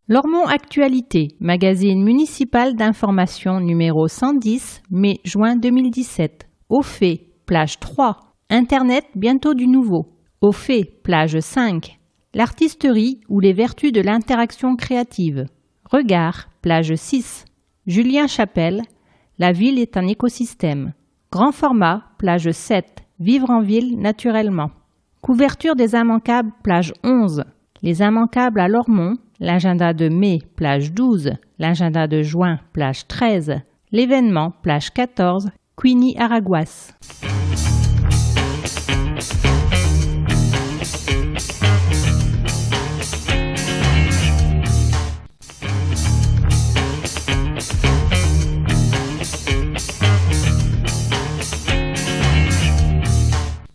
Lormont Actualité, magazine municipal d'information numéro 110, mai-juin 2017. Au fait, plage 3. Internet, bientôt du nouveau. Au fait, plage 5. L'artisterie ou les vertus de l'interaction créative. Regard, plage 6. Julien Chapelle, la ville est un écosystème. Grand format, plage 7. Vivre en ville naturellement. Couverture des immanquables, plage 11. Les immanquables à Lormont, l'agenda de mai, plage 12. L'agenda de juin, plage 13. L'événement, plage 14. Queenie Araguas.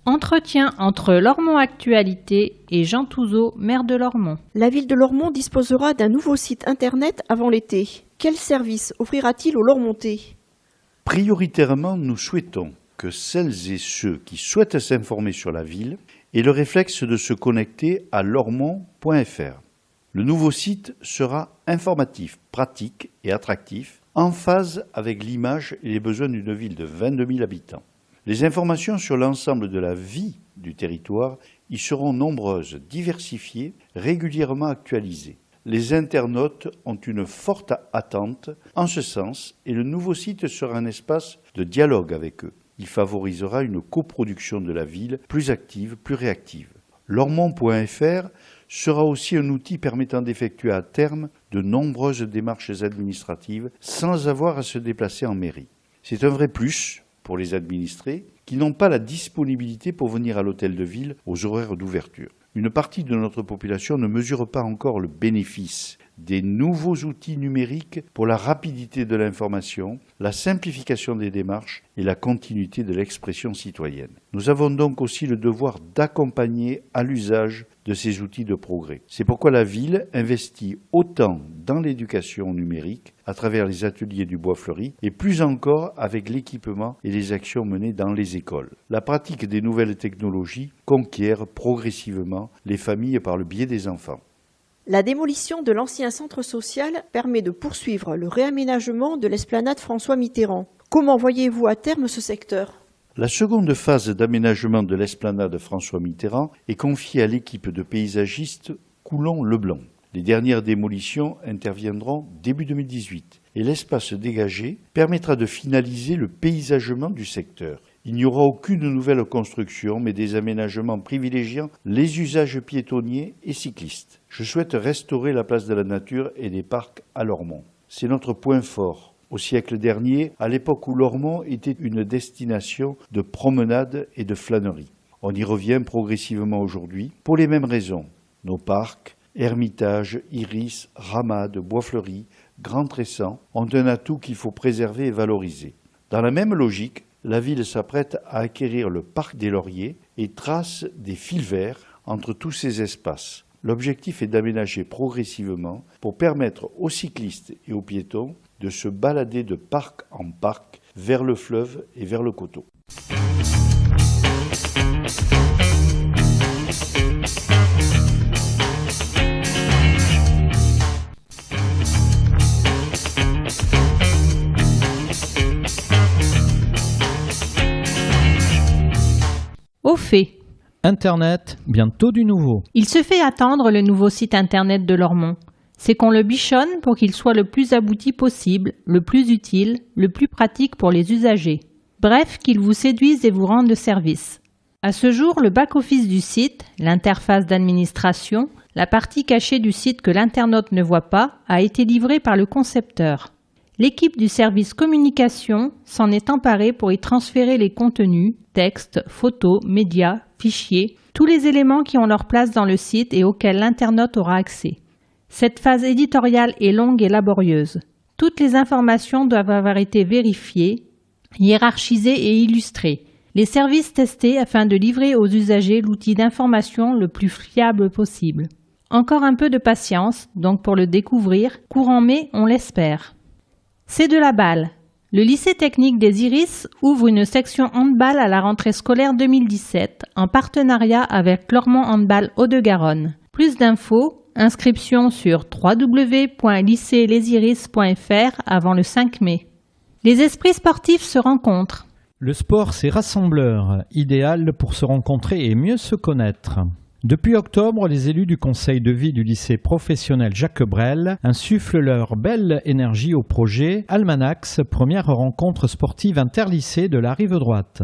Entretien entre Lormont Actualité et Jean Touzeau, maire de Lormont. La ville de Lormont disposera d'un nouveau site internet avant l'été. Quel service offrira-t-il aux Lormontais ? Prioritairement, nous souhaitons que celles et ceux qui souhaitent s'informer sur la ville aient le réflexe de se connecter à lormont.fr. Le nouveau site sera informatif, pratique et attractif, en phase avec l'image et les besoins d'une ville de 22 000 habitants. Les informations sur l'ensemble de la vie du territoire y seront nombreuses, diversifiées, régulièrement actualisées. Les internautes ont une forte attente en ce sens et le nouveau site sera un espace de dialogue avec eux. Il favorisera une coproduction de la ville plus active, plus réactive. Lormont.fr sera aussi un outil permettant d'effectuer à terme de nombreuses démarches administratives sans avoir à se déplacer en mairie. C'est un vrai plus pour les administrés qui n'ont pas la disponibilité pour venir à l'hôtel de ville aux horaires d'ouverture. Une partie de notre population ne mesure pas encore le bénéfice des nouveaux outils numériques pour la rapidité de l'information, la simplification des démarches et la continuité de l'expression citoyenne. Nous avons donc aussi le devoir d'accompagner à l'usage de ces outils de progrès. C'est pourquoi la ville investit autant dans l'éducation numérique à travers les ateliers du Bois Fleuri et plus encore avec l'équipement et les actions menées dans les écoles. La pratique des nouvelles technologies conquiert progressivement les familles par le biais des enfants. La démolition de l'ancien centre social permet de poursuivre le réaménagement de l'esplanade François Mitterrand. Comment voyez-vous à terme ce secteur ? La seconde phase d'aménagement de l'esplanade François Mitterrand est confiée à l'équipe de paysagistes Coulon-Leblanc. Les dernières démolitions interviendront début 2018 et l'espace dégagé permettra de finaliser le paysagement du secteur. Il n'y aura aucune nouvelle construction, mais des aménagements privilégiant les usages piétonniers et cyclistes. Je souhaite restaurer la place de la nature et des parcs à Lormont. C'est notre point fort. Au siècle dernier, à l'époque où Lormont était une destination de promenade et de flânerie. On y revient progressivement aujourd'hui pour les mêmes raisons. Nos parcs, Hermitage, Iris, Ramade, Bois Fleuri, Grand Tressan ont un atout qu'il faut préserver et valoriser. Dans la même logique, la ville s'apprête à acquérir le parc des Lauriers et trace des fils verts entre tous ces espaces. L'objectif est d'aménager progressivement pour permettre aux cyclistes et aux piétons de se balader de parc en parc vers le fleuve et vers le coteau. Au fait. Internet, bientôt du nouveau. Il se fait attendre le nouveau site internet de Lormont. C'est qu'on le bichonne pour qu'il soit le plus abouti possible, le plus utile, le plus pratique pour les usagers. Bref, qu'il vous séduise et vous rende service. À ce jour, le back-office du site, l'interface d'administration, la partie cachée du site que l'internaute ne voit pas, a été livré par le concepteur. L'équipe du service communication s'en est emparée pour y transférer les contenus, textes, photos, médias, fichiers, tous les éléments qui ont leur place dans le site et auxquels l'internaute aura accès. Cette phase éditoriale est longue et laborieuse. Toutes les informations doivent avoir été vérifiées, hiérarchisées et illustrées. Les services testés afin de livrer aux usagers l'outil d'information le plus fiable possible. Encore un peu de patience, donc pour le découvrir, courant mai, on l'espère. C'est de la balle. Le lycée technique des Iris ouvre une section handball à la rentrée scolaire 2017 en partenariat avec Lormont Handball Hauts-de-Garonne. Plus d'infos, Inscription sur www.lycéeslesiris.fr avant le 5 mai. Les esprits sportifs se rencontrent. Le sport, c'est rassembleur, idéal pour se rencontrer et mieux se connaître. Depuis octobre, les élus du conseil de vie du lycée professionnel Jacques Brel insufflent leur belle énergie au projet Almanax, première rencontre sportive interlycée de la rive droite.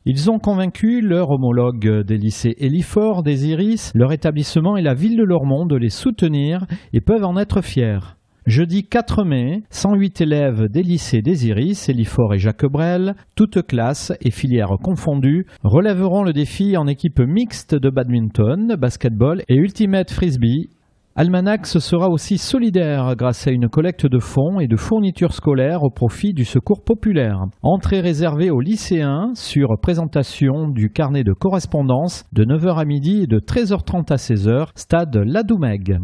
Ils ont convaincu leur homologue des lycées Elifort, des Iris, leur établissement et la ville de Lormont de les soutenir et peuvent en être fiers. Jeudi 4 mai, 108 élèves des lycées des Iris, Elifort et Jacques Brel, toutes classes et filières confondues, relèveront le défi en équipe mixte de badminton, basketball et ultimate frisbee. Almanax sera aussi solidaire grâce à une collecte de fonds et de fournitures scolaires au profit du secours populaire. Entrée réservée aux lycéens sur présentation du carnet de correspondance de 9h à midi et de 13h30 à 16h, stade Ladoumègue.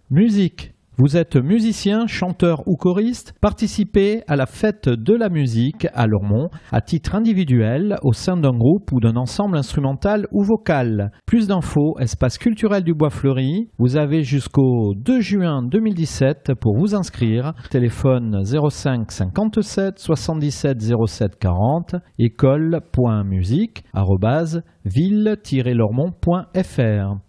Musique. Vous êtes musicien, chanteur ou choriste? Participez à la fête de la musique à Lormont à titre individuel au sein d'un groupe ou d'un ensemble instrumental ou vocal. Plus d'infos, espace culturel du Bois Fleuri. Vous avez jusqu'au 2 juin 2017 pour vous inscrire. Téléphone 05 57 77 07 40 école.musique@ville-lormont.fr.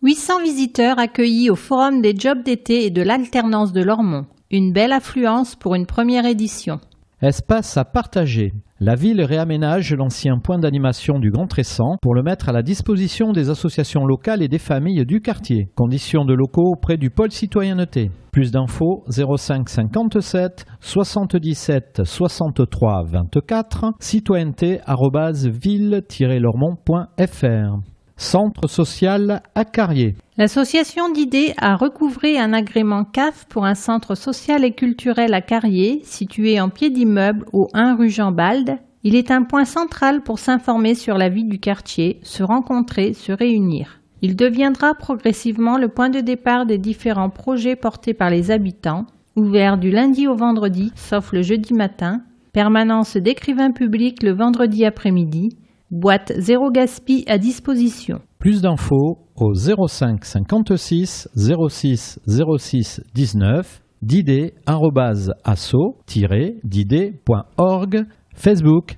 800 visiteurs accueillis au Forum des jobs d'été et de l'alternance de Lormont. Une belle affluence pour une première édition. Espace à partager. La ville réaménage l'ancien point d'animation du Grand Tressan pour le mettre à la disposition des associations locales et des familles du quartier. Conditions de locaux auprès du pôle citoyenneté. Plus d'infos 05 57 77 63 24 citoyenneté@ville-lormont.fr. Centre social à Carrier. L'association d'idées a recouvré un agrément CAF pour un centre social et culturel à Carrier, situé en pied d'immeuble au 1 rue Jean Balde. Il est un point central pour s'informer sur la vie du quartier, se rencontrer, se réunir. Il deviendra progressivement le point de départ des différents projets portés par les habitants, ouvert du lundi au vendredi, sauf le jeudi matin, permanence d'écrivains publics le vendredi après-midi, boîte zéro gaspi à disposition. Plus d'infos au 05 56 06 06 19, didées@asso-didées.org, Facebook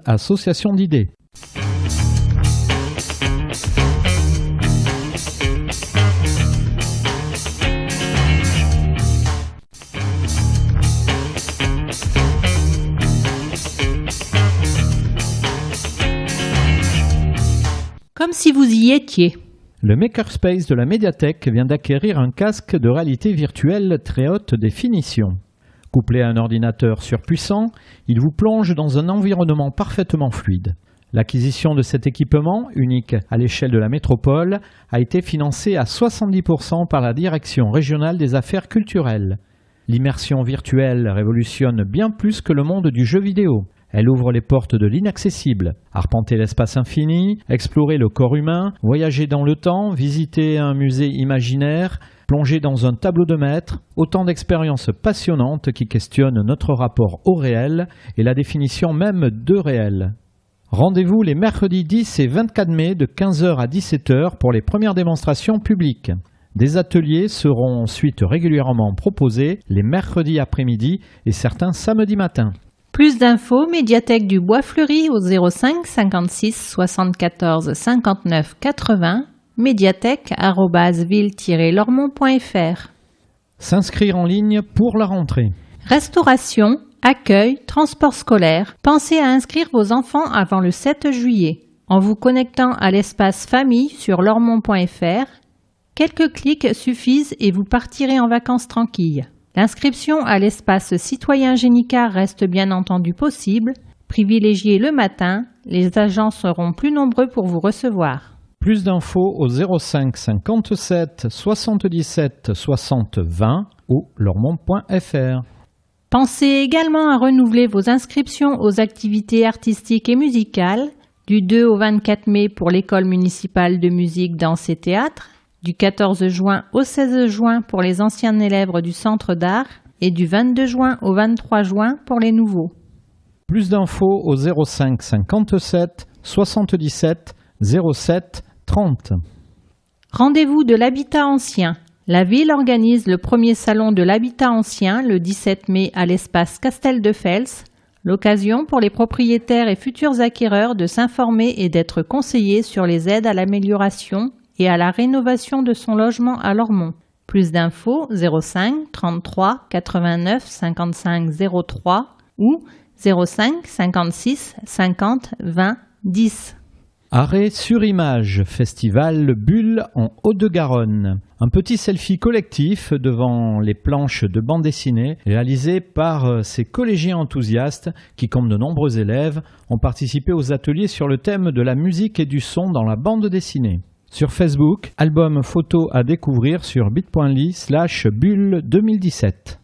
@association d'idées. Comme si vous y étiez. Le Makerspace de la médiathèque vient d'acquérir un casque de réalité virtuelle très haute définition. Couplé à un ordinateur surpuissant, il vous plonge dans un environnement parfaitement fluide. L'acquisition de cet équipement, unique à l'échelle de la métropole, a été financée à 70% par la Direction régionale des affaires culturelles. L'immersion virtuelle révolutionne bien plus que le monde du jeu vidéo. Elle ouvre les portes de l'inaccessible. Arpenter l'espace infini, explorer le corps humain, voyager dans le temps, visiter un musée imaginaire, plonger dans un tableau de maître, autant d'expériences passionnantes qui questionnent notre rapport au réel et la définition même de réel. Rendez-vous les mercredis 10 et 24 mai de 15h à 17h pour les premières démonstrations publiques. Des ateliers seront ensuite régulièrement proposés les mercredis après-midi et certains samedis matins. Plus d'infos, médiathèque du Bois Fleuri au 05 56 74 59 80, médiathèque@ville-lormont.fr. S'inscrire en ligne pour la rentrée. Restauration, accueil, transport scolaire. Pensez à inscrire vos enfants avant le 7 juillet. En vous connectant à l'espace famille sur lormont.fr, quelques clics suffisent et vous partirez en vacances tranquilles. L'inscription à l'espace citoyen Génicard reste bien entendu possible. Privilégiez le matin, les agents seront plus nombreux pour vous recevoir. Plus d'infos au 05 57 77 60 20 ou lormont.fr. Pensez également à renouveler vos inscriptions aux activités artistiques et musicales du 2 au 24 mai pour l'école municipale de musique, danse et théâtre, du 14 juin au 16 juin pour les anciens élèves du centre d'art et du 22 juin au 23 juin pour les nouveaux. Plus d'infos au 05 57 77 07 30. Rendez-vous de l'habitat ancien La ville organise le premier salon de l'habitat ancien le 17 mai à l'espace Castel de Fels, l'occasion pour les propriétaires et futurs acquéreurs de s'informer et d'être conseillés sur les aides à l'amélioration et à la rénovation de son logement à Lormont. Plus d'infos 05 33 89 55 03 ou 05 56 50 20 10. Arrêt sur image, festival Bulle en Haut-de-Garonne. Un petit selfie collectif devant les planches de bande dessinée réalisé par ces collégiens enthousiastes qui, comme de nombreux élèves, ont participé aux ateliers sur le thème de la musique et du son dans la bande dessinée. Sur Facebook, album photo à découvrir sur bit.ly/bulle 2017.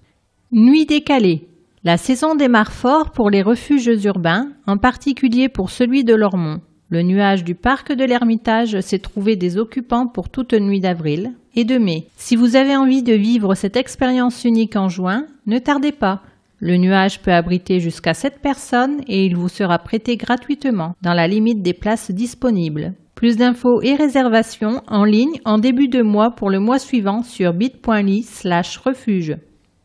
Nuit décalée. La saison démarre fort pour les refuges urbains, en particulier pour celui de Lormont. Le nuage du parc de l'Ermitage s'est trouvé des occupants pour toute nuit d'avril et de mai. Si vous avez envie de vivre cette expérience unique en juin, ne tardez pas. Le nuage peut abriter jusqu'à 7 personnes et il vous sera prêté gratuitement, dans la limite des places disponibles. Plus d'infos et réservations en ligne en début de mois pour le mois suivant sur bit.ly/refuge.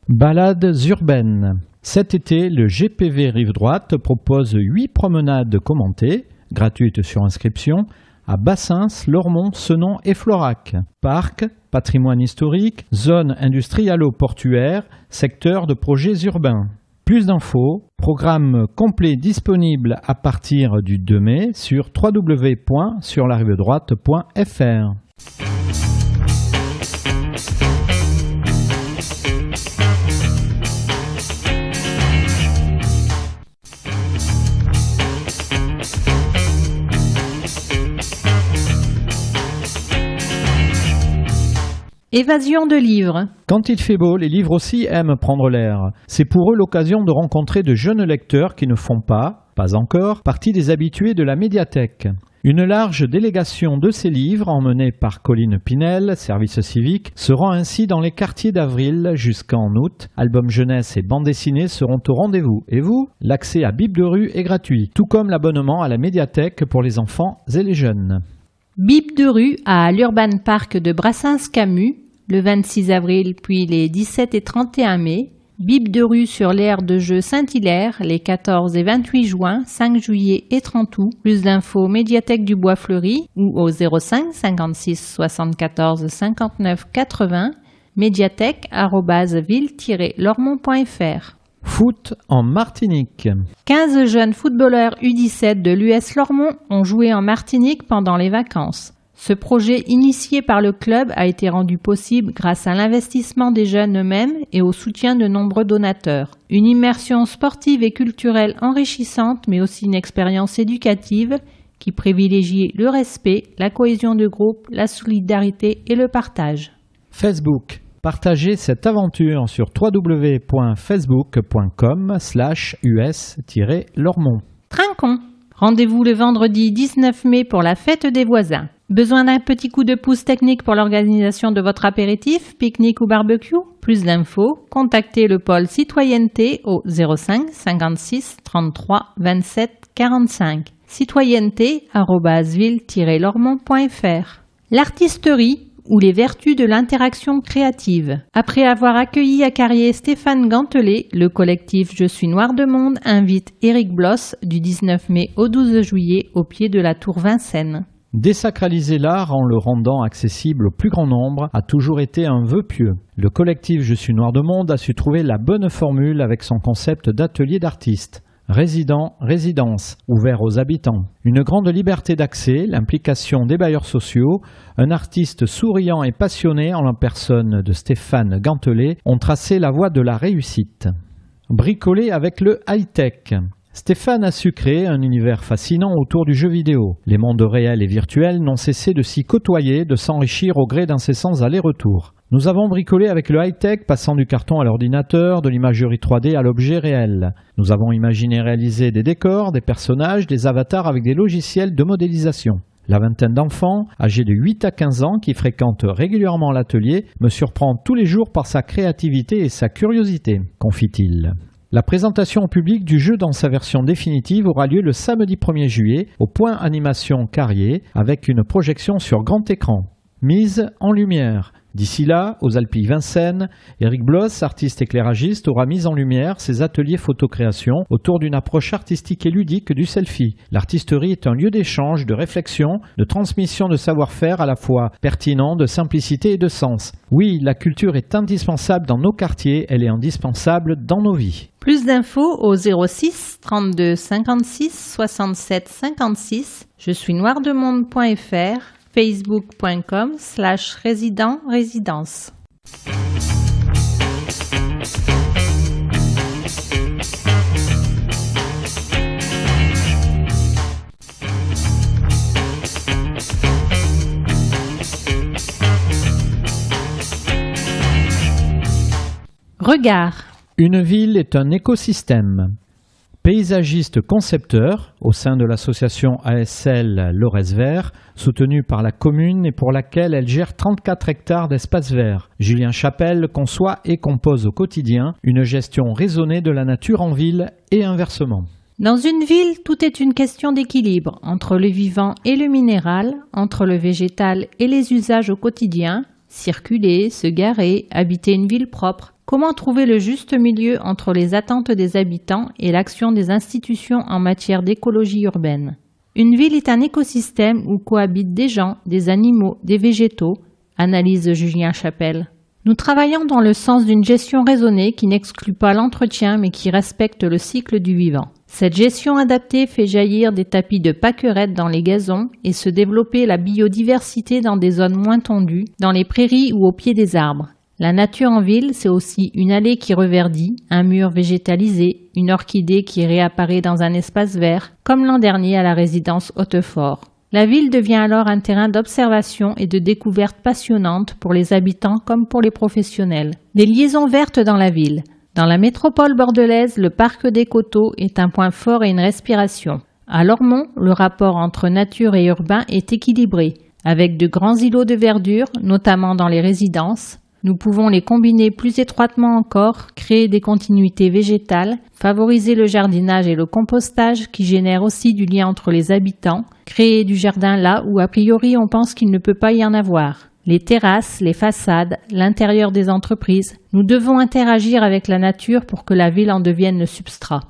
Balades urbaines. Cet été, le GPV Rive Droite propose 8 promenades commentées, gratuites sur inscription, à Bassins, Lormont, Senon et Florac. Parc, patrimoine historique, zone industrialo-portuaire, secteur de projets urbains. Plus d'infos, programme complet disponible à partir du 2 mai sur www.surlarivedroite.fr. Évasion de livres. Quand il fait beau, les livres aussi aiment prendre l'air. C'est pour eux l'occasion de rencontrer de jeunes lecteurs qui ne font pas encore, partie des habitués de la médiathèque. Une large délégation de ces livres, emmenée par Colline Pinel, service civique, se rend ainsi dans les quartiers d'Avril jusqu'en août. Albums jeunesse et bandes dessinées seront au rendez-vous. Et vous, l'accès à Bib de rue est gratuit, tout comme l'abonnement à la médiathèque pour les enfants et les jeunes. Bib de rue à l'Urban Park de Brassens-Camus, le 26 avril puis les 17 et 31 mai. Bib de rue sur l'aire de jeu Saint-Hilaire les 14 et 28 juin, 5 juillet et 30 août. Plus d'infos médiathèque du Bois Fleuri ou au 05 56 74 59 80 médiathèque@ville-lormont.fr. Foot en Martinique. 15 jeunes footballeurs U17 de l'US Lormont ont joué en Martinique pendant les vacances. Ce projet initié par le club a été rendu possible grâce à l'investissement des jeunes eux-mêmes et au soutien de nombreux donateurs. Une immersion sportive et culturelle enrichissante, mais aussi une expérience éducative qui privilégie le respect, la cohésion de groupe, la solidarité et le partage. Facebook. Partagez cette aventure sur www.facebook.com/us-lormont. Trinquons. Rendez-vous le vendredi 19 mai pour la fête des voisins. Besoin d'un petit coup de pouce technique pour l'organisation de votre apéritif, pique-nique ou barbecue? Plus d'infos, contactez le pôle citoyenneté au 05 56 33 27 45. citoyenneté@ville-lormont.fr. L'artisterie ou les vertus de l'interaction créative. Après avoir accueilli à Carrier Stéphane Gantelet, le collectif Je suis Noir de Monde invite Éric Bloss du 19 mai au 12 juillet au pied de la tour Vincennes. Désacraliser l'art en le rendant accessible au plus grand nombre a toujours été un vœu pieux. Le collectif Je suis Noir de Monde a su trouver la bonne formule avec son concept d'atelier d'artistes. Résident, résidence, ouvert aux habitants. Une grande liberté d'accès, l'implication des bailleurs sociaux, un artiste souriant et passionné en la personne de Stéphane Gantelet ont tracé la voie de la réussite. Bricoler avec le high-tech. Stéphane a su créer un univers fascinant autour du jeu vidéo. Les mondes réels et virtuels n'ont cessé de s'y côtoyer, de s'enrichir au gré d'incessants allers-retours. Nous avons bricolé avec le high-tech, passant du carton à l'ordinateur, de l'imagerie 3D à l'objet réel. Nous avons imaginé réaliser des décors, des personnages, des avatars avec des logiciels de modélisation. La vingtaine d'enfants, âgés de 8 à 15 ans, qui fréquentent régulièrement l'atelier, me surprend tous les jours par sa créativité et sa curiosité, confie-t-il. La présentation au public du jeu dans sa version définitive aura lieu le samedi 1er juillet au Point Animation Carrier avec une projection sur grand écran. Mise en lumière. D'ici là, aux Alpilles Vincennes, Éric Bloss, artiste éclairagiste, aura mis en lumière ses ateliers photocréation autour d'une approche artistique et ludique du selfie. L'artisterie est un lieu d'échange, de réflexion, de transmission de savoir-faire à la fois pertinent, de simplicité et de sens. Oui, la culture est indispensable dans nos quartiers, elle est indispensable dans nos vies. Plus d'infos au 06 32 56 67 56. Je suis noirdemonde.fr, facebook.com/résident-résidence. Regard. Une ville est un écosystème. Paysagiste concepteur au sein de l'association ASL Lorez Vert, soutenue par la commune et pour laquelle elle gère 34 hectares d'espaces verts. Julien Chapelle conçoit et compose au quotidien une gestion raisonnée de la nature en ville et inversement. Dans une ville, tout est une question d'équilibre entre le vivant et le minéral, entre le végétal et les usages au quotidien, circuler, se garer, habiter une ville propre. Comment trouver le juste milieu entre les attentes des habitants et l'action des institutions en matière d'écologie urbaine? Une ville est un écosystème où cohabitent des gens, des animaux, des végétaux, analyse Julien Chapelle. Nous travaillons dans le sens d'une gestion raisonnée qui n'exclut pas l'entretien mais qui respecte le cycle du vivant. Cette gestion adaptée fait jaillir des tapis de pâquerettes dans les gazons et se développer la biodiversité dans des zones moins tendues, dans les prairies ou au pied des arbres. La nature en ville, c'est aussi une allée qui reverdit, un mur végétalisé, une orchidée qui réapparaît dans un espace vert, comme l'an dernier à la résidence Hautefort. La ville devient alors un terrain d'observation et de découverte passionnante pour les habitants comme pour les professionnels. Des liaisons vertes dans la ville. Dans la métropole bordelaise, le parc des Coteaux est un point fort et une respiration. À Lormont, le rapport entre nature et urbain est équilibré, avec de grands îlots de verdure, notamment dans les résidences. Nous pouvons les combiner plus étroitement encore, créer des continuités végétales, favoriser le jardinage et le compostage qui génèrent aussi du lien entre les habitants, créer du jardin là où a priori on pense qu'il ne peut pas y en avoir. Les terrasses, les façades, l'intérieur des entreprises, nous devons interagir avec la nature pour que la ville en devienne le substrat.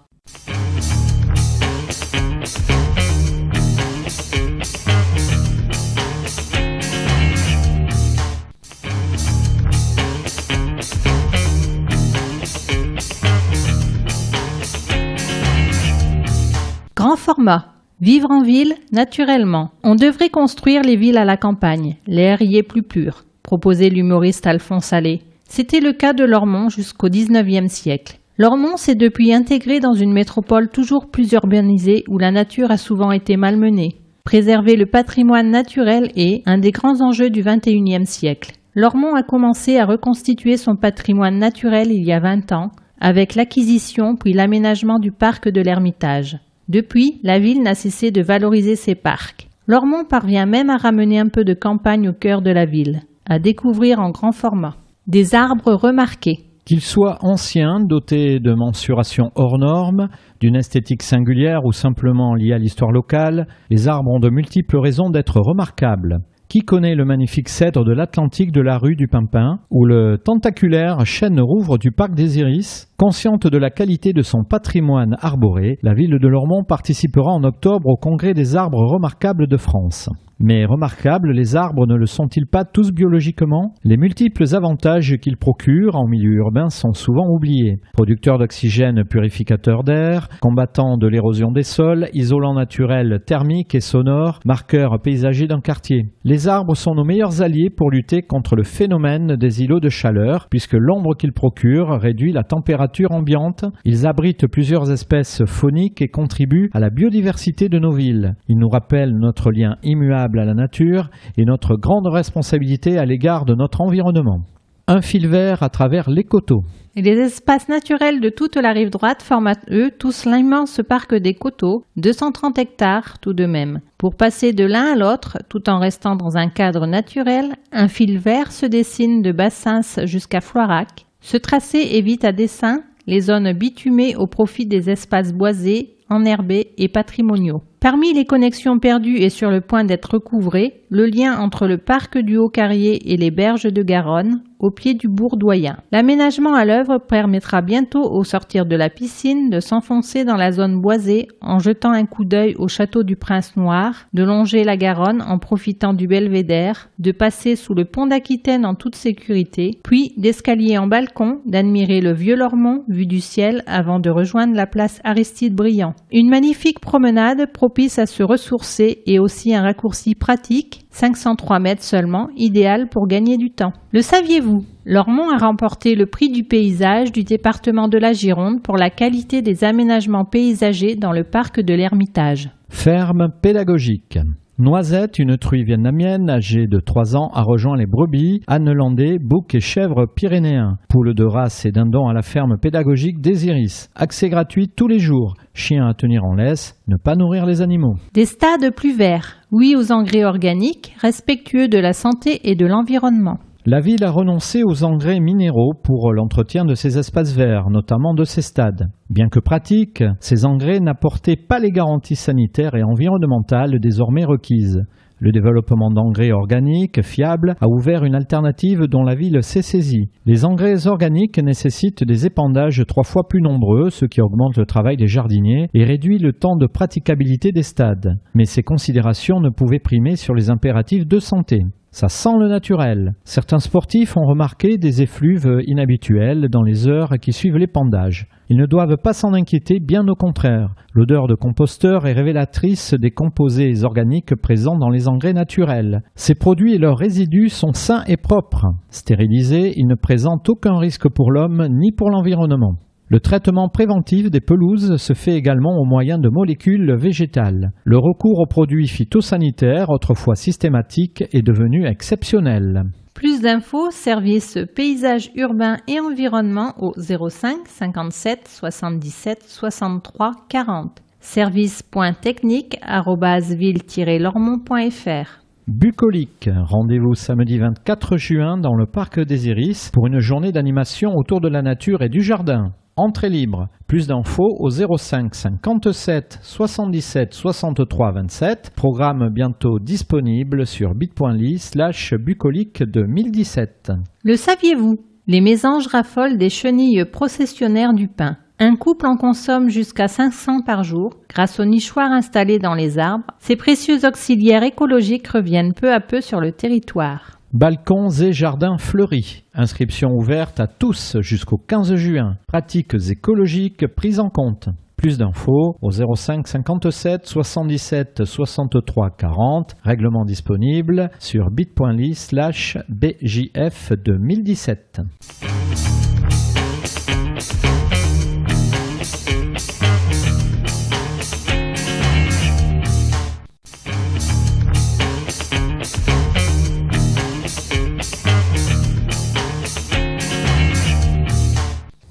Grand format. Vivre en ville, naturellement. On devrait construire les villes à la campagne. L'air y est plus pur, proposait l'humoriste Alphonse Allais. C'était le cas de Lormont jusqu'au XIXe siècle. Lormont s'est depuis intégré dans une métropole toujours plus urbanisée où la nature a souvent été malmenée. Préserver le patrimoine naturel est un des grands enjeux du XXIe siècle. Lormont a commencé à reconstituer son patrimoine naturel il y a 20 ans, avec l'acquisition puis l'aménagement du parc de l'Ermitage. Depuis, la ville n'a cessé de valoriser ses parcs. Lormont parvient même à ramener un peu de campagne au cœur de la ville, à découvrir en grand format. Des arbres remarqués. Qu'ils soient anciens, dotés de mensurations hors normes, d'une esthétique singulière ou simplement liés à l'histoire locale, les arbres ont de multiples raisons d'être remarquables. Qui connaît le magnifique cèdre de l'Atlantique de la rue du Pimpin ou le tentaculaire chêne rouvre du parc des Iris? Consciente de la qualité de son patrimoine arboré, la ville de Lormont participera en octobre au Congrès des arbres remarquables de France. Mais remarquables, les arbres ne le sont-ils pas tous biologiquement? Les multiples avantages qu'ils procurent en milieu urbain sont souvent oubliés. Producteurs d'oxygène, purificateurs d'air, combattants de l'érosion des sols, isolants naturels thermiques et sonores, marqueurs paysagers d'un quartier. Les arbres sont nos meilleurs alliés pour lutter contre le phénomène des îlots de chaleur, puisque l'ombre qu'ils procurent réduit la température ambiante. Ils abritent plusieurs espèces fauniques et contribuent à la biodiversité de nos villes. Ils nous rappellent notre lien immuable à la nature et notre grande responsabilité à l'égard de notre environnement. Un fil vert à travers les coteaux. Et les espaces naturels de toute la rive droite forment eux tous l'immense parc des Coteaux, 230 hectares tout de même. Pour passer de l'un à l'autre, tout en restant dans un cadre naturel, un fil vert se dessine de Bassins jusqu'à Floirac. Ce tracé évite à dessein les zones bitumées au profit des espaces boisés, enherbés et patrimoniaux. Parmi les connexions perdues et sur le point d'être recouvrées, le lien entre le parc du Haut-Carrier et les berges de Garonne, au pied du bourg doyen. L'aménagement à l'œuvre permettra bientôt au sortir de la piscine de s'enfoncer dans la zone boisée en jetant un coup d'œil au château du Prince Noir, de longer la Garonne en profitant du belvédère, de passer sous le pont d'Aquitaine en toute sécurité, puis d'escalier en balcon, d'admirer le vieux Lormont vu du ciel avant de rejoindre la place Aristide Briand. Une magnifique promenade propice à se ressourcer et aussi un raccourci pratique, 503 mètres seulement, idéal pour gagner du temps. Le saviez-vous ? Lormont a remporté le prix du paysage du département de la Gironde pour la qualité des aménagements paysagers dans le parc de l'Ermitage. Ferme pédagogique. Noisette, une truie vietnamienne âgée de 3 ans, a rejoint les brebis, ânes landais, boucs et chèvres pyrénéens. Poules de race et dindons à la ferme pédagogique des Iris. Accès gratuit tous les jours. Chien à tenir en laisse, ne pas nourrir les animaux. Des stades plus verts. Oui aux engrais organiques, respectueux de la santé et de l'environnement. La ville a renoncé aux engrais minéraux pour l'entretien de ces espaces verts, notamment de ses stades. Bien que pratiques, ces engrais n'apportaient pas les garanties sanitaires et environnementales désormais requises. Le développement d'engrais organiques fiables a ouvert une alternative dont la ville s'est saisie. Les engrais organiques nécessitent des épandages 3 fois plus nombreux, ce qui augmente le travail des jardiniers et réduit le temps de praticabilité des stades. Mais ces considérations ne pouvaient primer sur les impératifs de santé. Ça sent le naturel. Certains sportifs ont remarqué des effluves inhabituels dans les heures qui suivent l'épandage. Ils ne doivent pas s'en inquiéter, bien au contraire. L'odeur de composteur est révélatrice des composés organiques présents dans les engrais naturels. Ces produits et leurs résidus sont sains et propres. Stérilisés, ils ne présentent aucun risque pour l'homme ni pour l'environnement. Le traitement préventif des pelouses se fait également au moyen de molécules végétales. Le recours aux produits phytosanitaires, autrefois systématique, est devenu exceptionnel. Plus d'infos, service paysage urbain et environnement au 05 57 77 63 40. service.technique@ville-lormont.fr. Bucolique, rendez-vous samedi 24 juin dans le parc des Iris pour une journée d'animation autour de la nature et du jardin. Entrée libre. Plus d'infos au 05 57 77 63 27. Programme bientôt disponible sur bit.ly/bucolique 2017. Le saviez-vous ? Les mésanges raffolent des chenilles processionnaires du pin. Un couple en consomme jusqu'à 500 par jour. Grâce aux nichoirs installés dans les arbres, ces précieux auxiliaires écologiques reviennent peu à peu sur le territoire. Balcons et jardins fleuris. Inscription ouverte à tous jusqu'au 15 juin. Pratiques écologiques prises en compte. Plus d'infos au 05 57 77 63 40. Règlement disponible sur bit.ly/BJF 2017.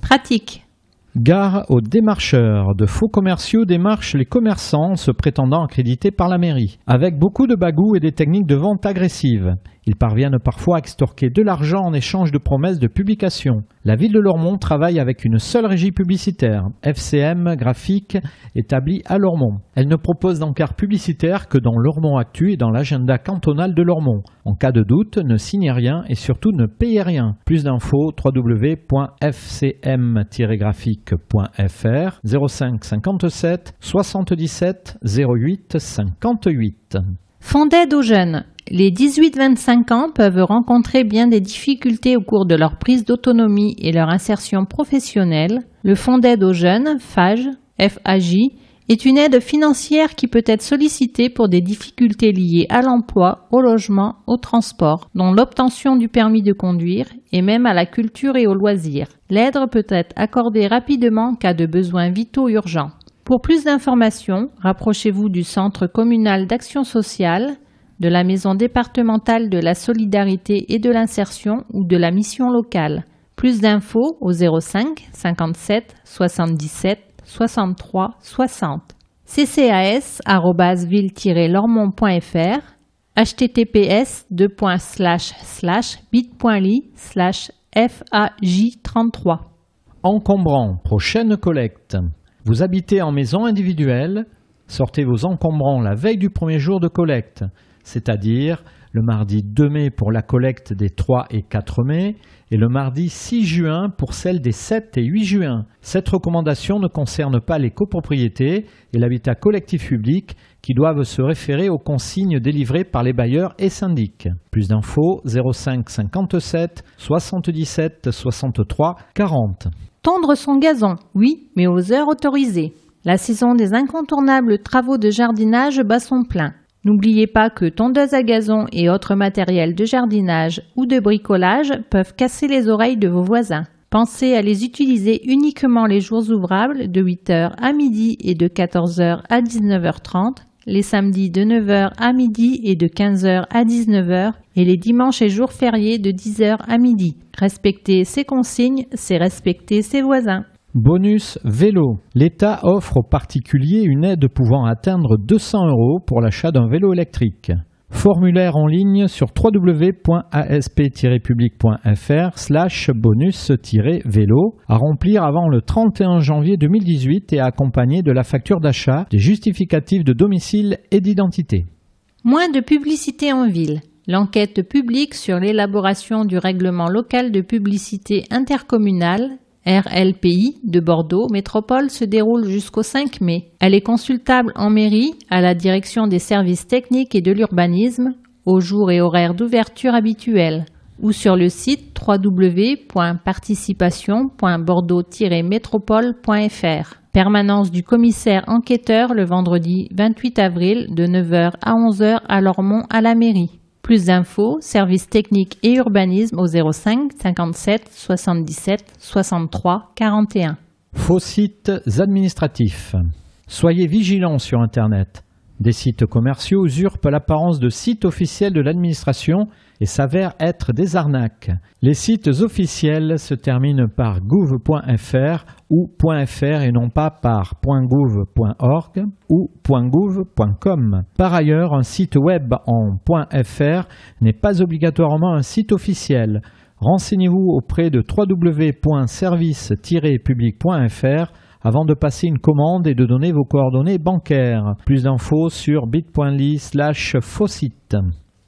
Pratique. Gare aux démarcheurs. De faux commerciaux démarchent les commerçants se prétendant accrédités par la mairie, avec beaucoup de bagou et des techniques de vente agressives. Ils parviennent parfois à extorquer de l'argent en échange de promesses de publication. La ville de Lormont travaille avec une seule régie publicitaire, FCM Graphique, établie à Lormont. Elle ne propose d'encart publicitaire que dans Lormont Actu et dans l'agenda cantonal de Lormont. En cas de doute, ne signez rien et surtout ne payez rien. Plus d'infos, www.fcm-graphique.fr 05 57 77 08 58. Fonds d'aide aux jeunes. Les 18-25 ans peuvent rencontrer bien des difficultés au cours de leur prise d'autonomie et leur insertion professionnelle. Le Fonds d'aide aux jeunes, FAJ, est une aide financière qui peut être sollicitée pour des difficultés liées à l'emploi, au logement, au transport, dont l'obtention du permis de conduire et même à la culture et aux loisirs. L'aide peut être accordée rapidement en cas de besoins vitaux urgents. Pour plus d'informations, rapprochez-vous du Centre communal d'action sociale, de la Maison départementale de la solidarité et de l'insertion ou de la mission locale. Plus d'infos au 05 57 77 63 60. ccas@ville-lormont.fr https://bit.ly/faj33. Encombrant, prochaine collecte. Vous habitez en maison individuelle, sortez vos encombrants la veille du premier jour de collecte, c'est-à-dire le mardi 2 mai pour la collecte des 3 et 4 mai et le mardi 6 juin pour celle des 7 et 8 juin. Cette recommandation ne concerne pas les copropriétés et l'habitat collectif public qui doivent se référer aux consignes délivrées par les bailleurs et syndics. Plus d'infos 05 57 77 63 40. Tondre son gazon, oui, mais aux heures autorisées. La saison des incontournables travaux de jardinage bat son plein. N'oubliez pas que tondeuses à gazon et autres matériels de jardinage ou de bricolage peuvent casser les oreilles de vos voisins. Pensez à les utiliser uniquement les jours ouvrables de 8h à midi et de 14h à 19h30, les samedis de 9h à midi et de 15h à 19h et les dimanches et jours fériés de 10h à midi. Respecter ces consignes, c'est respecter ses voisins. Bonus vélo. L'État offre aux particuliers une aide pouvant atteindre 200 € pour l'achat d'un vélo électrique. Formulaire en ligne sur www.asp-public.fr/bonus-vélo à remplir avant le 31 janvier 2018 et à accompagner de la facture d'achat, des justificatifs de domicile et d'identité. Moins de publicité en ville. L'enquête publique sur l'élaboration du règlement local de publicité intercommunale RLPI de Bordeaux Métropole se déroule jusqu'au 5 mai. Elle est consultable en mairie, à la direction des services techniques et de l'urbanisme, aux jours et horaires d'ouverture habituels, ou sur le site www.participation.bordeaux-métropole.fr. Permanence du commissaire enquêteur le vendredi 28 avril de 9h à 11h à Lormont à la mairie. Plus d'infos, services techniques et urbanisme au 05 57 77 63 41. Faux sites administratifs. Soyez vigilants sur Internet. Des sites commerciaux usurpent l'apparence de sites officiels de l'administration et s'avèrent être des arnaques. Les sites officiels se terminent par gouv.fr ou .fr et non pas par .gouv.org ou .gouv.com. Par ailleurs, un site web en .fr n'est pas obligatoirement un site officiel. Renseignez-vous auprès de www.service-public.fr avant de passer une commande et de donner vos coordonnées bancaires. Plus d'infos sur bit.ly/fauxsite.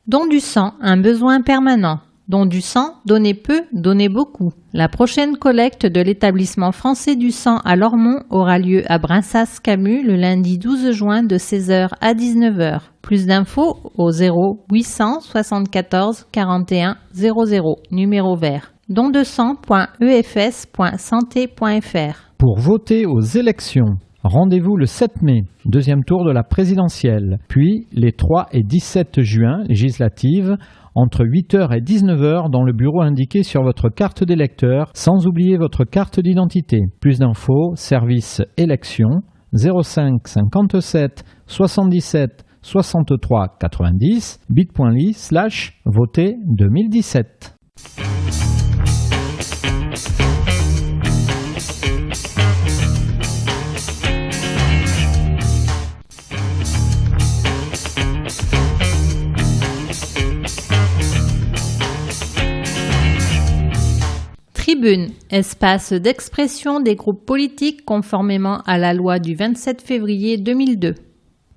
Don du sang, un besoin permanent. Don du sang, donnez peu, donnez beaucoup. La prochaine collecte de l'établissement français du sang à Lormont aura lieu à Brinsas-Camus le lundi 12 juin de 16h à 19h. Plus d'infos au 0 800 74 41 00, numéro vert. dondesang.efs.santé.fr. Pour voter aux élections, rendez-vous le 7 mai, deuxième tour de la présidentielle, puis les 3 et 17 juin, législatives, entre 8h et 19h dans le bureau indiqué sur votre carte d'électeur, sans oublier votre carte d'identité. Plus d'infos, service élections, 05 57 77 63 90, bit.ly/voter 2017. Tribune, espace d'expression des groupes politiques conformément à la loi du 27 février 2002.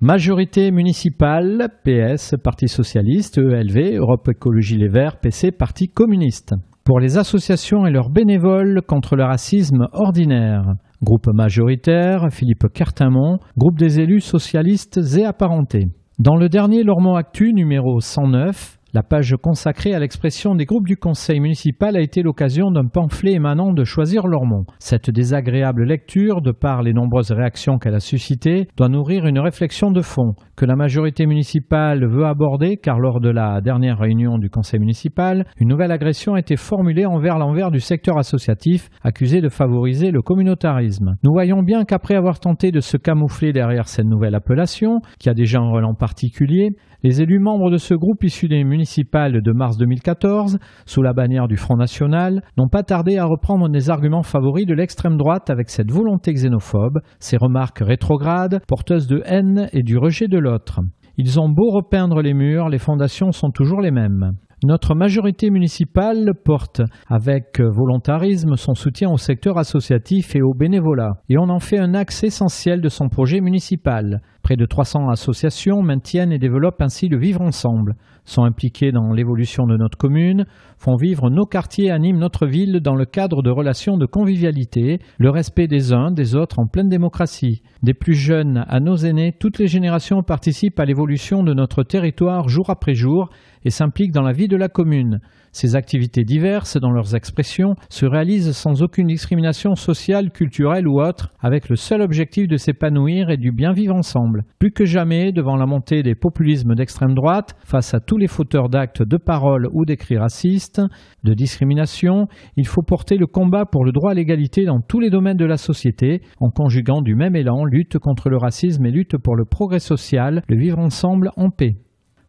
Majorité municipale, PS, Parti Socialiste, ELV, Europe Écologie Les Verts, PC, Parti Communiste. Pour les associations et leurs bénévoles contre le racisme ordinaire. Groupe majoritaire, Philippe Cartamont, groupe des élus socialistes et apparentés. Dans le dernier Lormont Actu numéro 109, la page consacrée à l'expression des groupes du conseil municipal a été l'occasion d'un pamphlet émanant de Choisir Lormont. Cette désagréable lecture, de par les nombreuses réactions qu'elle a suscitées, doit nourrir une réflexion de fond que la majorité municipale veut aborder car lors de la dernière réunion du conseil municipal, une nouvelle agression a été formulée envers l'envers du secteur associatif accusé de favoriser le communautarisme. Nous voyons bien qu'après avoir tenté de se camoufler derrière cette nouvelle appellation, qui a déjà un relent particulier, les élus membres de ce groupe issus des municipales de mars 2014, sous la bannière du Front National, n'ont pas tardé à reprendre des arguments favoris de l'extrême droite avec cette volonté xénophobe, ces remarques rétrogrades, porteuses de haine et du rejet de l'autre. Ils ont beau repeindre les murs, les fondations sont toujours les mêmes. Notre majorité municipale porte avec volontarisme son soutien au secteur associatif et au bénévolat, et on en fait un axe essentiel de son projet municipal. Près de 300 associations maintiennent et développent ainsi le vivre ensemble, sont impliquées dans l'évolution de notre commune, font vivre nos quartiers et animent notre ville dans le cadre de relations de convivialité, le respect des uns des autres en pleine démocratie. Des plus jeunes à nos aînés, toutes les générations participent à l'évolution de notre territoire jour après jour et s'impliquent dans la vie de la commune. Ces activités diverses dans leurs expressions se réalisent sans aucune discrimination sociale, culturelle ou autre, avec le seul objectif de s'épanouir et du bien vivre ensemble. Plus que jamais, devant la montée des populismes d'extrême droite, face à tous les fauteurs d'actes de parole ou d'écrits racistes, de discrimination, il faut porter le combat pour le droit à l'égalité dans tous les domaines de la société, en conjuguant du même élan lutte contre le racisme et lutte pour le progrès social, le vivre ensemble en paix.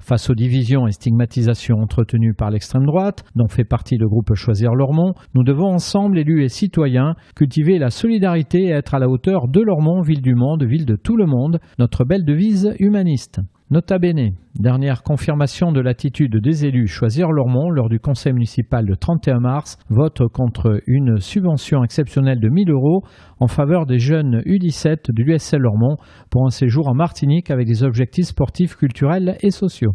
Face aux divisions et stigmatisations entretenues par l'extrême droite, dont fait partie le groupe Choisir Lormont, nous devons ensemble, élus et citoyens, cultiver la solidarité et être à la hauteur de Lormont, ville du monde, ville de tout le monde, notre belle devise humaniste. Nota bene, dernière confirmation de l'attitude des élus Choisir Lormont lors du conseil municipal le 31 mars, vote contre une subvention exceptionnelle de 1 000 € en faveur des jeunes U17 de l'USL Lormont pour un séjour en Martinique avec des objectifs sportifs, culturels et sociaux.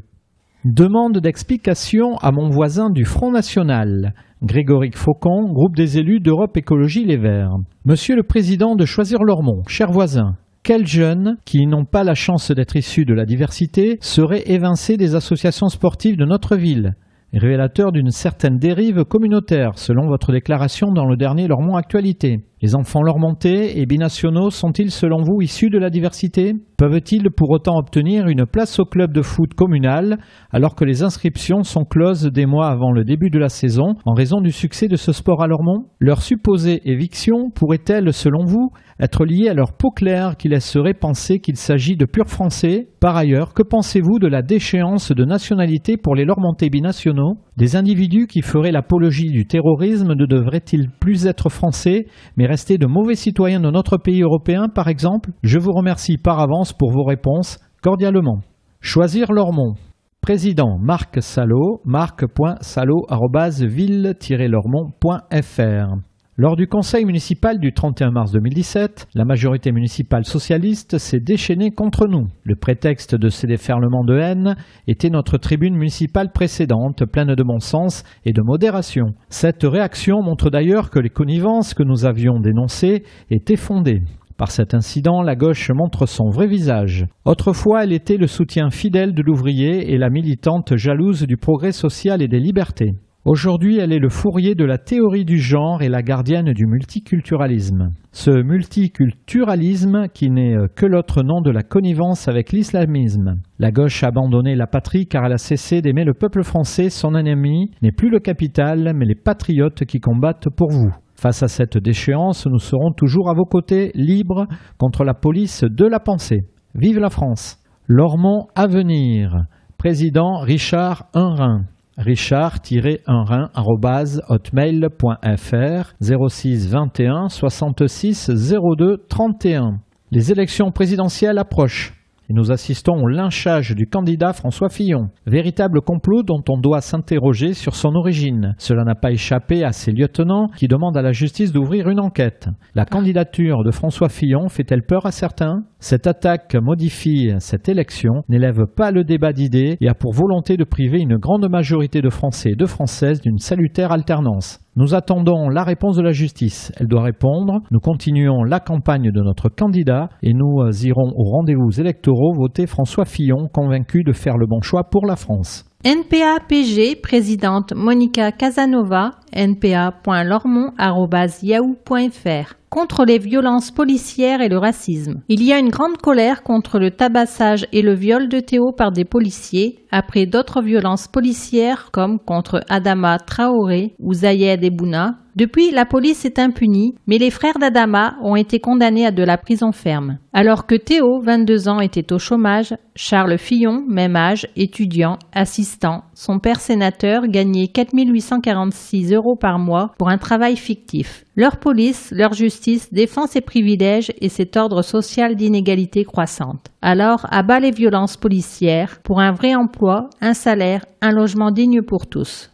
Demande d'explication à mon voisin du Front National. Grégory Faucon, groupe des élus d'Europe Écologie Les Verts. Monsieur le Président de Choisir Lormont, cher voisin, quels jeunes, qui n'ont pas la chance d'être issus de la diversité, seraient évincés des associations sportives de notre ville, révélateur d'une certaine dérive communautaire, selon votre déclaration dans le dernier Lormont Actualité. Les enfants lormontais et binationaux sont-ils selon vous issus de la diversité ? Peuvent-ils pour autant obtenir une place au club de foot communal alors que les inscriptions sont closes des mois avant le début de la saison en raison du succès de ce sport à Lormont ? Leur supposée éviction pourrait-elle, selon vous, être liée à leur peau claire qui laisserait penser qu'il s'agit de purs Français ? Par ailleurs, que pensez-vous de la déchéance de nationalité pour les Lormontais binationaux ? Des individus qui feraient l'apologie du terrorisme ne devraient-ils plus être français, mais rester de mauvais citoyens de notre pays européen, par exemple ? Je vous remercie par avance pour vos réponses, cordialement. Choisir Lormont. Président Marc Salot, marc.salot@ville-lormont.fr. Lors du conseil municipal du 31 mars 2017, la majorité municipale socialiste s'est déchaînée contre nous. Le prétexte de ces déferlements de haine était notre tribune municipale précédente, pleine de bon sens et de modération. Cette réaction montre d'ailleurs que les connivences que nous avions dénoncées étaient fondées. Par cet incident, la gauche montre son vrai visage. Autrefois, elle était le soutien fidèle de l'ouvrier et la militante jalouse du progrès social et des libertés. Aujourd'hui, elle est le fourrier de la théorie du genre et la gardienne du multiculturalisme. Ce multiculturalisme qui n'est que l'autre nom de la connivence avec l'islamisme. La gauche a abandonné la patrie car elle a cessé d'aimer le peuple français. Son ennemi n'est plus le capital, mais les patriotes qui combattent pour vous. Face à cette déchéance, nous serons toujours à vos côtés, libres contre la police de la pensée. Vive la France! Lormont à venir. Président Richard Unrin. richard-unrin@hotmail.fr 06 21 66 02 31. Les élections présidentielles approchent et nous assistons au lynchage du candidat François Fillon. Véritable complot dont on doit s'interroger sur son origine. Cela n'a pas échappé à ses lieutenants qui demandent à la justice d'ouvrir une enquête. La candidature de François Fillon fait-elle peur à certains ? Cette attaque modifie cette élection, n'élève pas le débat d'idées et a pour volonté de priver une grande majorité de Français et de Françaises d'une salutaire alternance. Nous attendons la réponse de la justice. Elle doit répondre. Nous continuons la campagne de notre candidat et nous irons aux rendez-vous électoraux voter François Fillon, convaincu de faire le bon choix pour la France. NPA-PG, présidente Monica Casanova, npa.lormont@yahoo.fr. Contre les violences policières et le racisme. Il y a une grande colère contre le tabassage et le viol de Théo par des policiers, après d'autres violences policières comme contre Adama Traoré ou Zayed Ebouna. Depuis, la police est impunie, mais les frères d'Adama ont été condamnés à de la prison ferme. Alors que Théo, 22 ans, était au chômage, Charles Fillon, même âge, étudiant, assistant, son père sénateur, gagnait 4 846 € par mois pour un travail fictif. Leur police, leur justice justice défend ses privilèges et cet ordre social d'inégalité croissante. Alors, à bas les violences policières pour un vrai emploi, un salaire, un logement digne pour tous.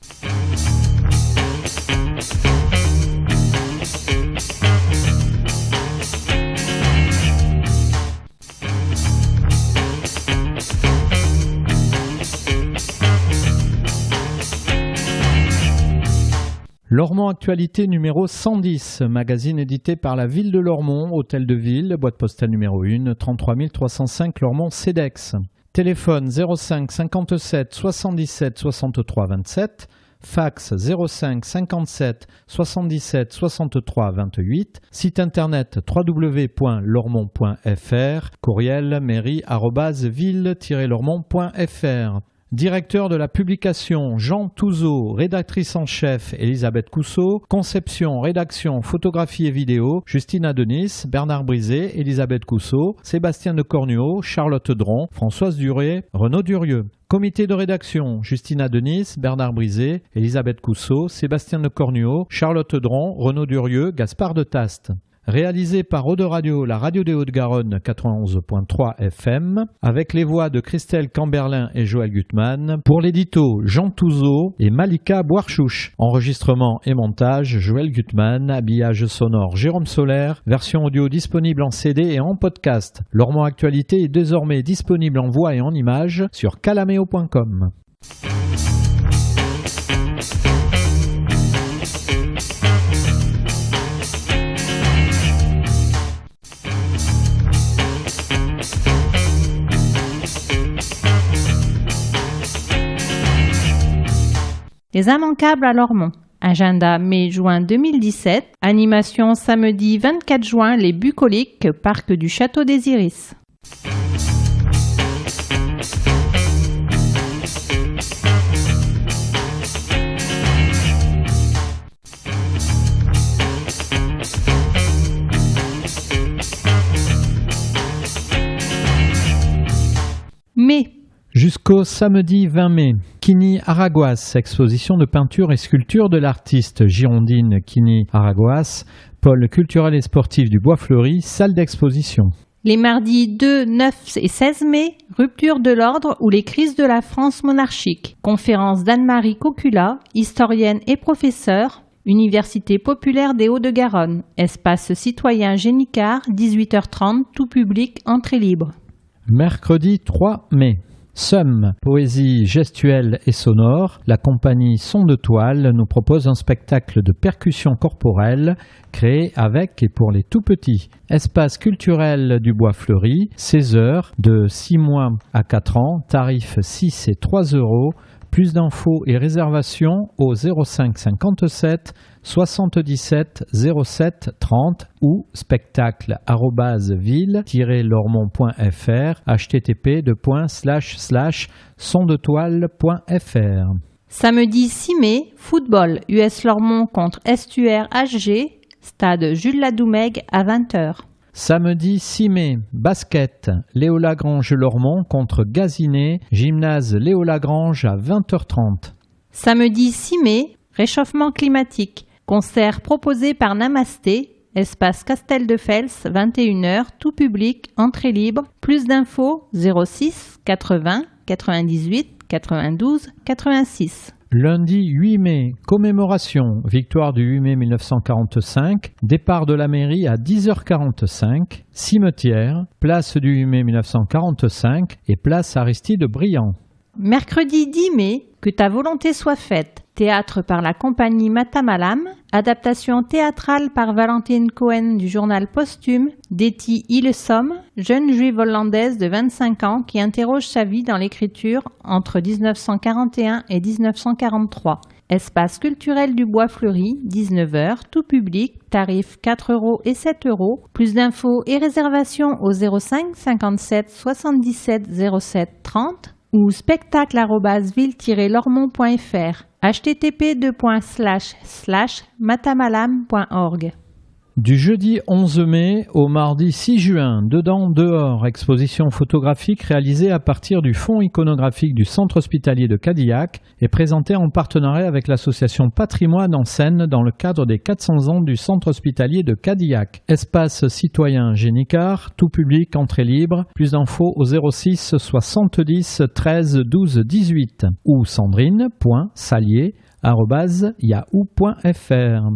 Lormont Actualité numéro 110, magazine édité par la ville de Lormont, hôtel de ville, boîte postale numéro 1, 33 305 Lormont CEDEX. Téléphone 05 57 77 63 27, fax 05 57 77 63 28, site internet www.lormont.fr, courriel mairie@ville-lormont.fr. Directeur de la publication, Jean Touzeau. Rédactrice en chef, Elisabeth Cousseau. Conception, rédaction, photographie et vidéo, Justina Denis, Bernard Brisé, Elisabeth Cousseau, Sébastien de Cornuau, Charlotte Dron, Françoise Duré, Renaud Durieux. Comité de rédaction, Justina Denis, Bernard Brisé, Elisabeth Cousseau, Sébastien de Cornuau, Charlotte Dron, Renaud Durieux, Gaspard de Taste. Réalisé par Eau de Radio, la radio des Hauts-de-Garonne 91.3 FM, avec les voix de Christelle Camberlin et Joël Gutmann, pour l'édito Jean Touzeau et Malika Boarchouche. Enregistrement et montage Joël Gutmann, habillage sonore Jérôme Solaire, version audio disponible en CD et en podcast. Lormont Actualité est désormais disponible en voix et en images sur calameo.com. Les immanquables à Lormont. Agenda mai-juin 2017. Animation samedi 24 juin, les Bucoliques, parc du Château des Iris. Mai. Jusqu'au samedi 20 mai, Kini Aragoas, exposition de peinture et sculpture de l'artiste girondine Kini Aragoas, pôle culturel et sportif du Bois Fleuri, salle d'exposition. Les mardis 2, 9 et 16 mai, rupture de l'ordre ou les crises de la France monarchique. Conférence d'Anne-Marie Cocula, historienne et professeure, Université populaire des Hauts-de-Garonne, espace citoyen Génicard, 18h30, tout public, entrée libre. Mercredi 3 mai. Somme, poésie gestuelle et sonore, la compagnie Son de Toile nous propose un spectacle de percussion corporelle créé avec et pour les tout-petits. Espace culturel du Bois Fleuri, 16 heures, de 6 mois à 4 ans, tarif 6 et 3 €. Plus d'infos et réservations au 05 57 77 07 30 ou spectacle@ville-lormont.fr http://sondetoile.fr. Samedi 6 mai, football, US Lormont contre Estuaire HG, stade Jules Ladoumègue à 20h. Samedi 6 mai, basket, Léo Lagrange Lormont contre Gazinet, gymnase Léo Lagrange à 20h30. Samedi 6 mai, réchauffement climatique, concert proposé par Namasté, espace Castel de Fels, 21h, tout public, entrée libre. Plus d'infos 06 80 98 92 86. Lundi 8 mai, commémoration, victoire du 8 mai 1945, départ de la mairie à 10h45, cimetière, place du 8 mai 1945 et place Aristide Briand. Mercredi 10 mai, que ta volonté soit faite. Théâtre par la compagnie Matamalam, adaptation théâtrale par Valentine Cohen du journal Posthume, d'Etty Hillesum, jeune juive hollandaise de 25 ans qui interroge sa vie dans l'écriture entre 1941 et 1943. Espace culturel du Bois Fleuri, 19h, tout public, tarif 4 € et 7 €. Plus d'infos et réservations au 05 57 77 07 30 ou spectacle@ville-lormont.fr http://matamalam.org. Du jeudi 11 mai au mardi 6 juin, Dedans Dehors, exposition photographique réalisée à partir du fonds iconographique du centre hospitalier de Cadillac et présentée en partenariat avec l'association Patrimoine en Seine dans le cadre des 400 ans du centre hospitalier de Cadillac. Espace citoyen Génicard, tout public, entrée libre. Plus d'infos au 06 70 13 12 18 ou sandrine.salier@yahoo.fr.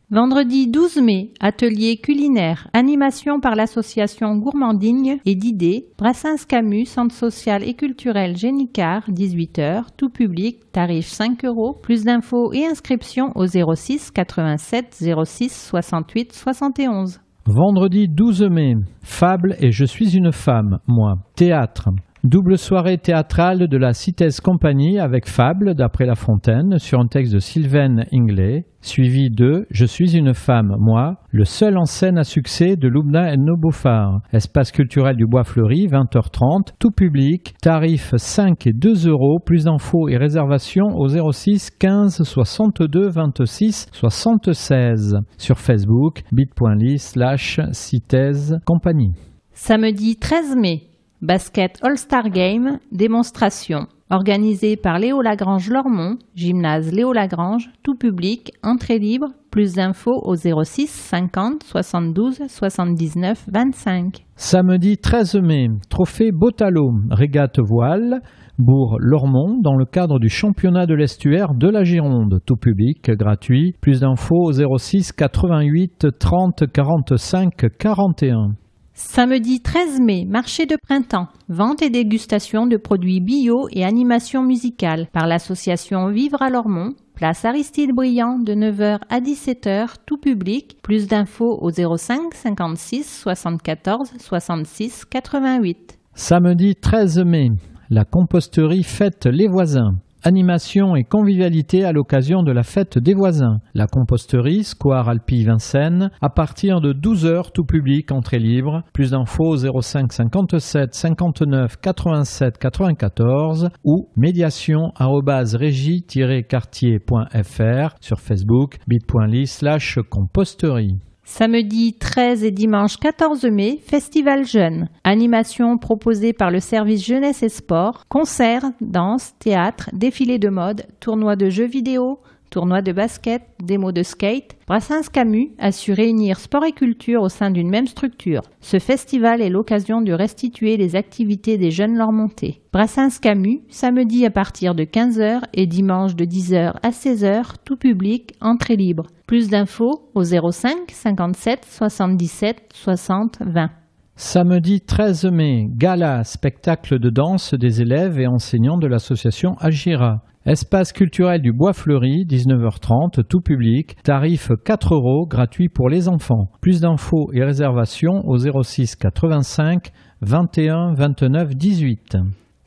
Vendredi 12 mai, atelier culinaire, animation par l'association Gourmandigne et d'idées, Brassens-Camus, centre social et culturel Génicard, 18h, tout public, tarif 5 €. Plus d'infos et inscriptions au 06 87 06 68 71. Vendredi 12 mai, Fable et Je suis une femme, moi. Théâtre. Double soirée théâtrale de la Citez Compagnie avec Fable d'après La Fontaine sur un texte de Sylvaine Inglé, suivi de Je suis une femme, moi, le seul en scène à succès de Loubna Enno Beaufard. Espace culturel du Bois Fleuri, 20h30, tout public, tarif 5 et 2 €. Plus d'infos et réservations au 06 15 62 26 76. Sur Facebook, bit.ly/Citez Compagnie. Samedi 13 mai, Basket All-Star Game, démonstration. Organisé par Léo Lagrange Lormont, gymnase Léo Lagrange, tout public, entrée libre. Plus d'infos au 06 50 72 79 25. Samedi 13 mai, trophée Botalo, régate voile, Bourg-Lormont, dans le cadre du championnat de l'estuaire de la Gironde, tout public, gratuit. Plus d'infos au 06 88 30 45 41. Samedi 13 mai, marché de printemps, vente et dégustation de produits bio et animation musicale par l'association Vivre à Lormont, place Aristide Briand de 9h à 17h, tout public. Plus d'infos au 05 56 74 66 88. Samedi 13 mai, la composterie fête les voisins. Animation et convivialité à l'occasion de la fête des voisins. La composterie, Square Alpi Vincennes, à partir de 12h, tout public, entrée libre. Plus d'infos 05 57 59 87 94 ou médiation@régie-quartier.fr sur Facebook, bit.ly/composterie. Samedi 13 et dimanche 14 mai, Festival Jeunes. Animation proposée par le service jeunesse et sport, concerts, danse, théâtre, défilé de mode, tournoi de jeux vidéo, tournoi de basket, démo de skate. Brassens-Camus a su réunir sport et culture au sein d'une même structure. Ce festival est l'occasion de restituer les activités des jeunes Lormontais. Brassens-Camus, samedi à partir de 15h et dimanche de 10h à 16h, tout public, entrée libre. Plus d'infos au 05 57 77 60 20. Samedi 13 mai, gala, spectacle de danse des élèves et enseignants de l'association Agira. Espace culturel du Bois Fleuri, 19h30, tout public, tarif 4 €, gratuit pour les enfants. Plus d'infos et réservations au 06 85 21 29 18.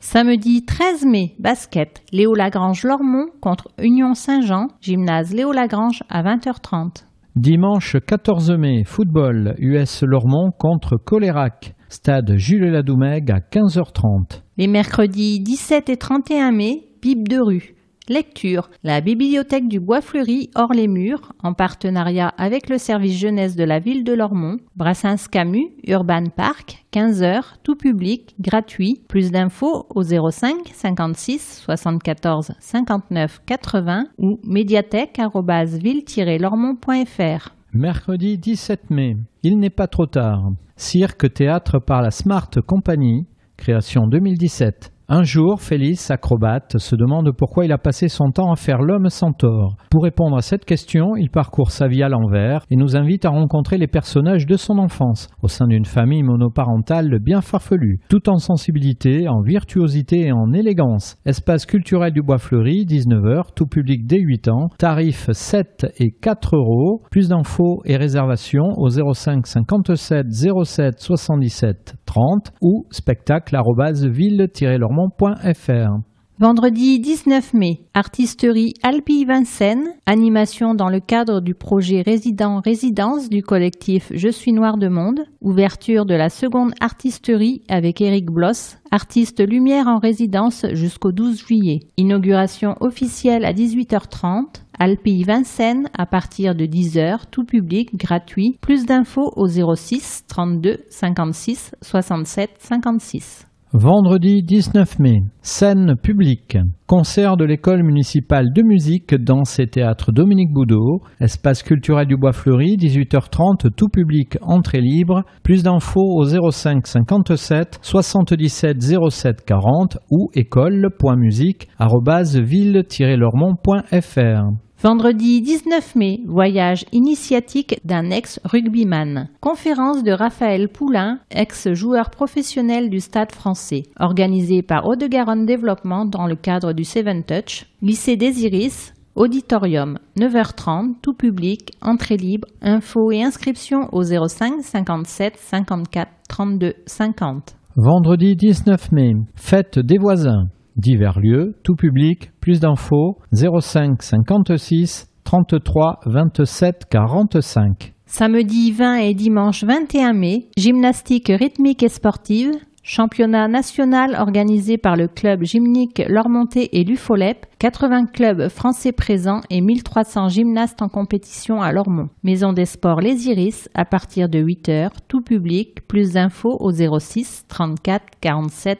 Samedi 13 mai, basket, Léo Lagrange Lormont contre Union Saint-Jean, gymnase Léo Lagrange à 20h30. Dimanche 14 mai, football, US Lormont contre Colérac, stade Jules Ladoumègue à 15h30. Les mercredis 17 et 31 mai, Bible de rue. Lecture, la bibliothèque du Bois Fleuri hors les murs, en partenariat avec le service jeunesse de la ville de Lormont, Brassens-Camus, Urban Park, 15h, tout public, gratuit. Plus d'infos au 05 56 74 59 80 ou médiathèque@ville-lormont.fr. Mercredi 17 mai, il n'est pas trop tard. Cirque théâtre par la Smart Company, création 2017. Un jour, Félix, acrobate, se demande pourquoi il a passé son temps à faire l'homme centaure. Pour répondre à cette question, il parcourt sa vie à l'envers et nous invite à rencontrer les personnages de son enfance, au sein d'une famille monoparentale bien farfelue, tout en sensibilité, en virtuosité et en élégance. Espace culturel du Bois Fleuri, 19h, tout public dès 8 ans, tarif 7 et 4 €. Plus d'infos et réservations au 05 57 07 77 30 ou spectacle@ville-lormont.fr. Vendredi 19 mai, artisterie Alpi Vincennes, animation dans le cadre du projet Résident-Résidence du collectif Je suis Noir de Monde, ouverture de la seconde artisterie avec Éric Bloss, artiste lumière en résidence jusqu'au 12 juillet, inauguration officielle à 18h30, Alpilles Vincennes à partir de 10h, tout public, gratuit. Plus d'infos au 06 32 56 67 56. Vendredi 19 mai, scène publique. Concert de l'école municipale de musique, danse et théâtre Dominique Boudot. Espace culturel du Bois Fleuri, 18h30, tout public, entrée libre. Plus d'infos au 05 57 77 07 40 ou école.musique@ville-lormont.fr. Vendredi 19 mai, voyage initiatique d'un ex-rugbyman. Conférence de Raphaël Poulain, ex-joueur professionnel du Stade français, organisée par Hauts-de-Garonne Développement dans le cadre du Seven Touch. Lycée des Iris, auditorium, 9h30, tout public, entrée libre, infos et inscriptions au 05 57 54 32 50. Vendredi 19 mai, fête des voisins. Divers lieux, tout public, plus d'infos, 05 56 33 27 45. Samedi 20 et dimanche 21 mai, gymnastique rythmique et sportive, championnat national organisé par le club gymnique Lormontais et l'UFOLEP, 80 clubs français présents et 1300 gymnastes en compétition à Lormont. Maison des sports Les Iris à partir de 8h, tout public, plus d'infos au 06 34 47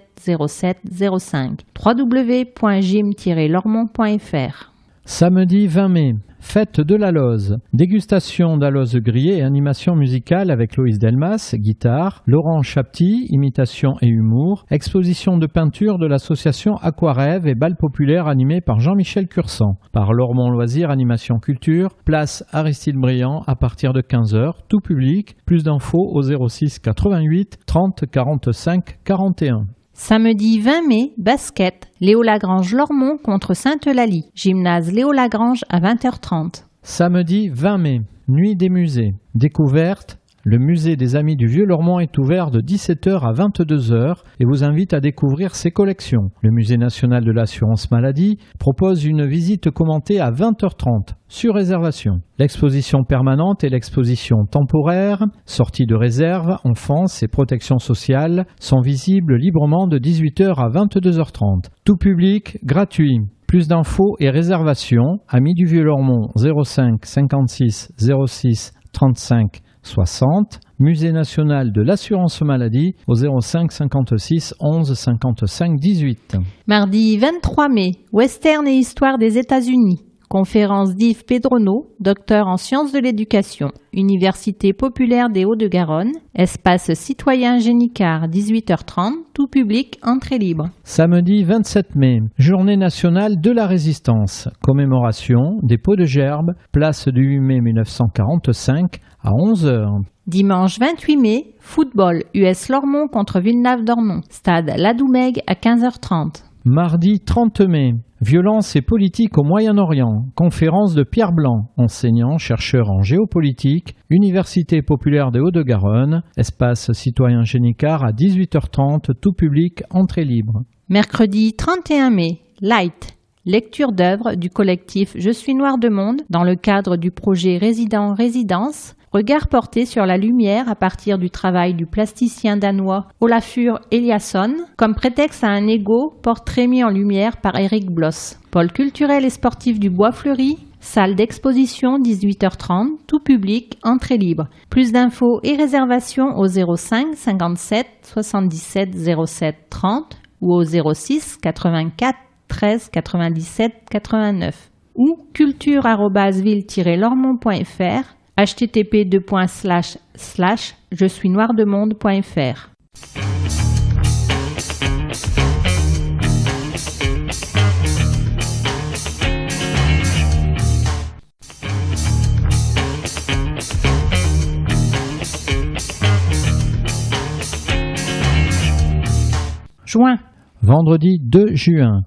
07 05. www.gym-lormont.fr. Samedi 20 mai, fête de la Loze. Dégustation d'aloze grillée et animation musicale avec Loïs Delmas, guitare, Laurent Chapty, imitation et humour, exposition de peinture de l'association Aquarêve et bal populaire animé par Jean-Michel Cursan. Par Lormont Loisirs, animation culture, place Aristide Briand à partir de 15h, tout public, plus d'infos au 06 88 30 45 41. Samedi 20 mai, basket, Léo Lagrange Lormont contre Sainte-Eulalie, gymnase Léo Lagrange à 20h30. Samedi 20 mai, nuit des musées, découverte. Le musée des Amis du Vieux-Lormont est ouvert de 17h à 22h et vous invite à découvrir ses collections. Le Musée national de l'assurance maladie propose une visite commentée à 20h30, sur réservation. L'exposition permanente et l'exposition temporaire, sortie de réserve, enfance et protection sociale, sont visibles librement de 18h à 22h30. Tout public, gratuit. Plus d'infos et réservations, Amis du Vieux-Lormont 05 56 06 35 60, Musée national de l'assurance maladie au 05 56 11 55 18. Mardi 23 mai, Western et histoire des États-Unis. Conférence d'Yves Pedrono, docteur en sciences de l'éducation, Université populaire des Hauts-de-Garonne, espace citoyen Génicard, 18h30, tout public, entrée libre. Samedi 27 mai, journée nationale de la résistance, commémoration des pots de gerbe, place du 8 mai 1945 à 11h. Dimanche 28 mai, football, US Lormont contre Villeneuve-d'Ornon, stade Ladoumègue à 15h30. Mardi 30 mai, violence et politique au Moyen-Orient, conférence de Pierre Blanc, enseignant, chercheur en géopolitique, Université populaire des Hauts-de-Garonne, espace citoyen Génicard à 18h30, tout public, entrée libre. Mercredi 31 mai, Light, lecture d'œuvres du collectif Je suis Noir de Monde dans le cadre du projet Résident-Résidence, regard porté sur la lumière à partir du travail du plasticien danois Olafur Eliasson, comme prétexte à un égo, portrait mis en lumière par Eric Bloss. Pôle culturel et sportif du Bois Fleuri, salle d'exposition 18h30, tout public, entrée libre. Plus d'infos et réservations au 05 57 77 07 30 ou au 06 84 13 97 89 ou culture@ville-lormont.fr http://je-suis-noirdemonde.fr. Juin. Vendredi 2 juin.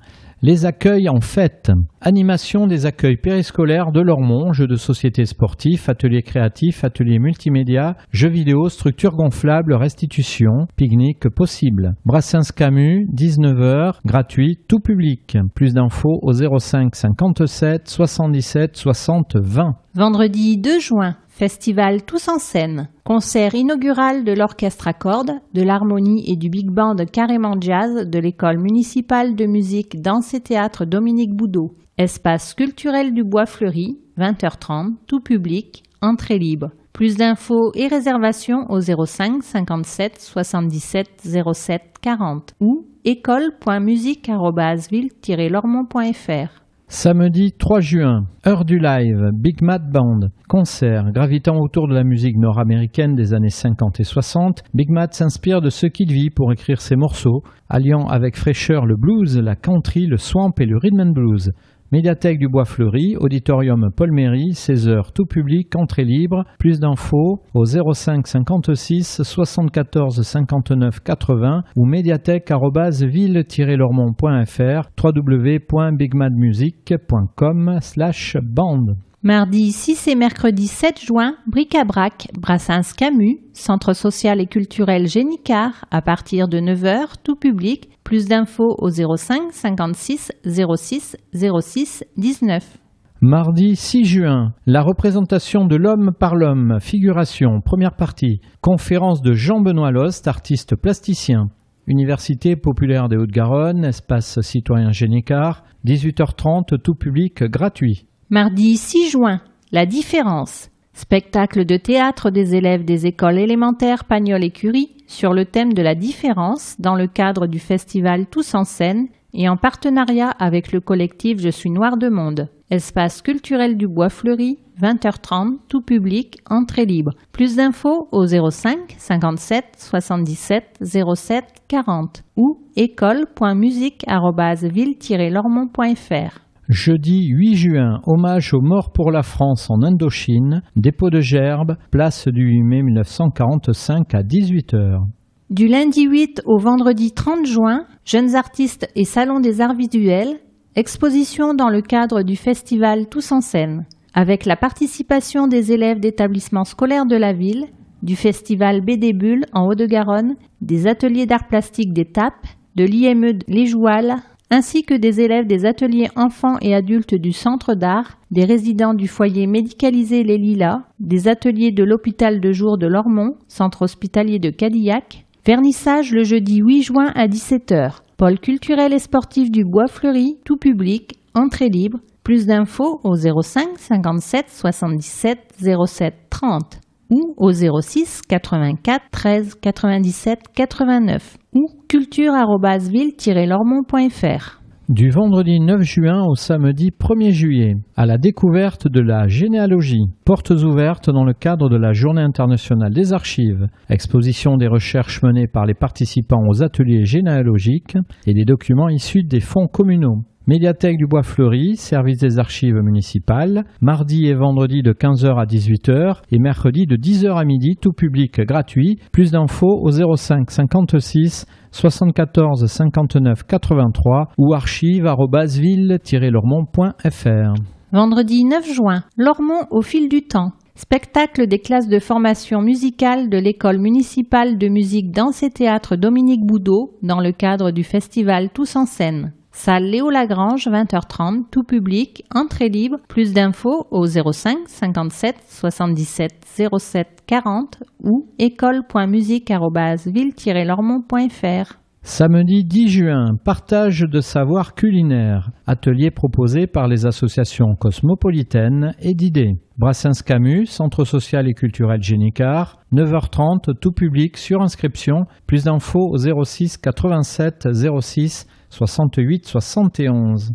Les accueils en fête. Animation des accueils périscolaires de Lormont, jeux de société sportifs, ateliers créatifs, ateliers multimédia, jeux vidéo, structures gonflables, restitution, pique-nique possible. Brassens-Camus, 19h, gratuit, tout public. Plus d'infos au 05 57 77 60 20. Vendredi 2 juin, Festival Tous en scène. Concert inaugural de l'orchestre à cordes, de l'harmonie et du big band carrément jazz de l'école municipale de musique, danse et théâtre Dominique Boudot. Espace culturel du Bois Fleuri, 20h30, tout public, entrée libre. Plus d'infos et réservations au 05 57 77 07 40 ou école.musique@ville-lormont.fr. Samedi 3 juin, heure du live, Big Mad Band, concert gravitant autour de la musique nord-américaine des années 50 et 60. Big Mad s'inspire de ce qu'il vit pour écrire ses morceaux, alliant avec fraîcheur le blues, la country, le swamp et le rhythm and blues. Médiathèque du Bois Fleuri, auditorium Paul Méry, 16h, tout public, entrée libre. Plus d'infos au 05 56 74 59 80 ou médiathèque@ville-lormont.fr, www.bigmadmusic.com/band. Mardi 6 et mercredi 7 juin, Bric-à-Brac, Brassens Camus, Centre social et culturel Génicard, à partir de 9h, tout public. Plus d'infos au 05 56 06 06 19. Mardi 6 juin, la représentation de l'homme par l'homme, figuration, première partie, conférence de Jean-Benoît Lost, artiste plasticien. Université populaire des Hauts-de-Garonne, espace citoyen Génicard, 18h30, tout public gratuit. Mardi 6 juin, La différence. Spectacle de théâtre des élèves des écoles élémentaires Pagnol et Curie sur le thème de la différence dans le cadre du festival Tous en scène et en partenariat avec le collectif Je suis noir de monde. Espace culturel du Bois Fleuri, 20h30, tout public, entrée libre. Plus d'infos au 05 57 77 07 40 ou école.musique@ville-lormont.fr. Jeudi 8 juin, hommage aux morts pour la France en Indochine, dépôt de Gerbes, place du 8 mai 1945 à 18h. Du lundi 8 au vendredi 30 juin, jeunes artistes et salon des arts visuels, exposition dans le cadre du festival Tous en scène, avec la participation des élèves d'établissements scolaires de la ville, du festival BD Bulles en Haut-de-Garonne, des ateliers d'art plastique d'Étape, de l'IME Les Jouals, ainsi que des élèves des ateliers enfants et adultes du Centre d'art, des résidents du foyer médicalisé Les Lilas, des ateliers de l'hôpital de jour de Lormont, centre hospitalier de Cadillac. Vernissage le jeudi 8 juin à 17h. Pôle culturel et sportif du Bois Fleuri, tout public, entrée libre. Plus d'infos au 05 57 77 07 30 ou au 06 84 13 97 89 ou culture@ville-lormont.fr. Du vendredi 9 juin au samedi 1er juillet, à la découverte de la généalogie. Portes ouvertes dans le cadre de la Journée internationale des archives. Exposition des recherches menées par les participants aux ateliers généalogiques et des documents issus des fonds communaux. Médiathèque du Bois Fleuri, service des archives municipales, mardi et vendredi de 15h à 18h et mercredi de 10h à midi, tout public gratuit. Plus d'infos au 05 56 74 59 83 ou archives@ville-lormont.fr. Vendredi 9 juin, Lormont au fil du temps. Spectacle des classes de formation musicale de l'école municipale de musique, danse et théâtre Dominique Boudot dans le cadre du festival Tous en scène. Salle Léo Lagrange, 20h30, tout public, entrée libre. Plus d'infos au 05 57 77 07 40 ou école.musique@ville-lormont.fr. Samedi 10 juin, partage de savoir culinaire. Atelier proposé par les associations cosmopolitaines et d'idées. Brassens Camus, Centre social et culturel Génicard, 9h30, tout public sur inscription. Plus d'infos au 06 87 06 68 71.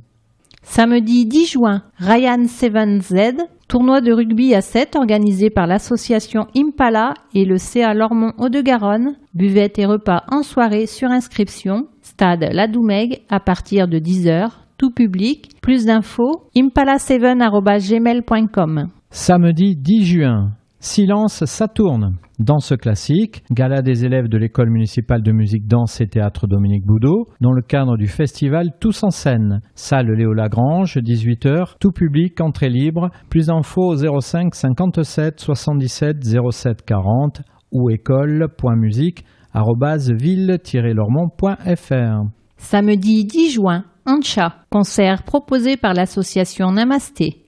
Samedi 10 juin, Ryan 7Z, tournoi de rugby à 7 organisé par l'association Impala et le CA Lormont Haut-de-Garonne. Buvette et repas en soirée sur inscription. Stade Ladoumègue à partir de 10h. Tout public. Plus d'infos, impala7@gmail.com. Samedi 10 juin. Silence, ça tourne. Danse classique, gala des élèves de l'école municipale de musique, danse et théâtre Dominique Boudot, dans le cadre du festival Tous en scène. Salle Léo Lagrange, 18h, tout public, entrée libre. Plus d'infos au 05 57 77 07 40 ou école.musique@ville-lormont.fr. Samedi 10 juin, Ancha, concert proposé par l'association Namasté.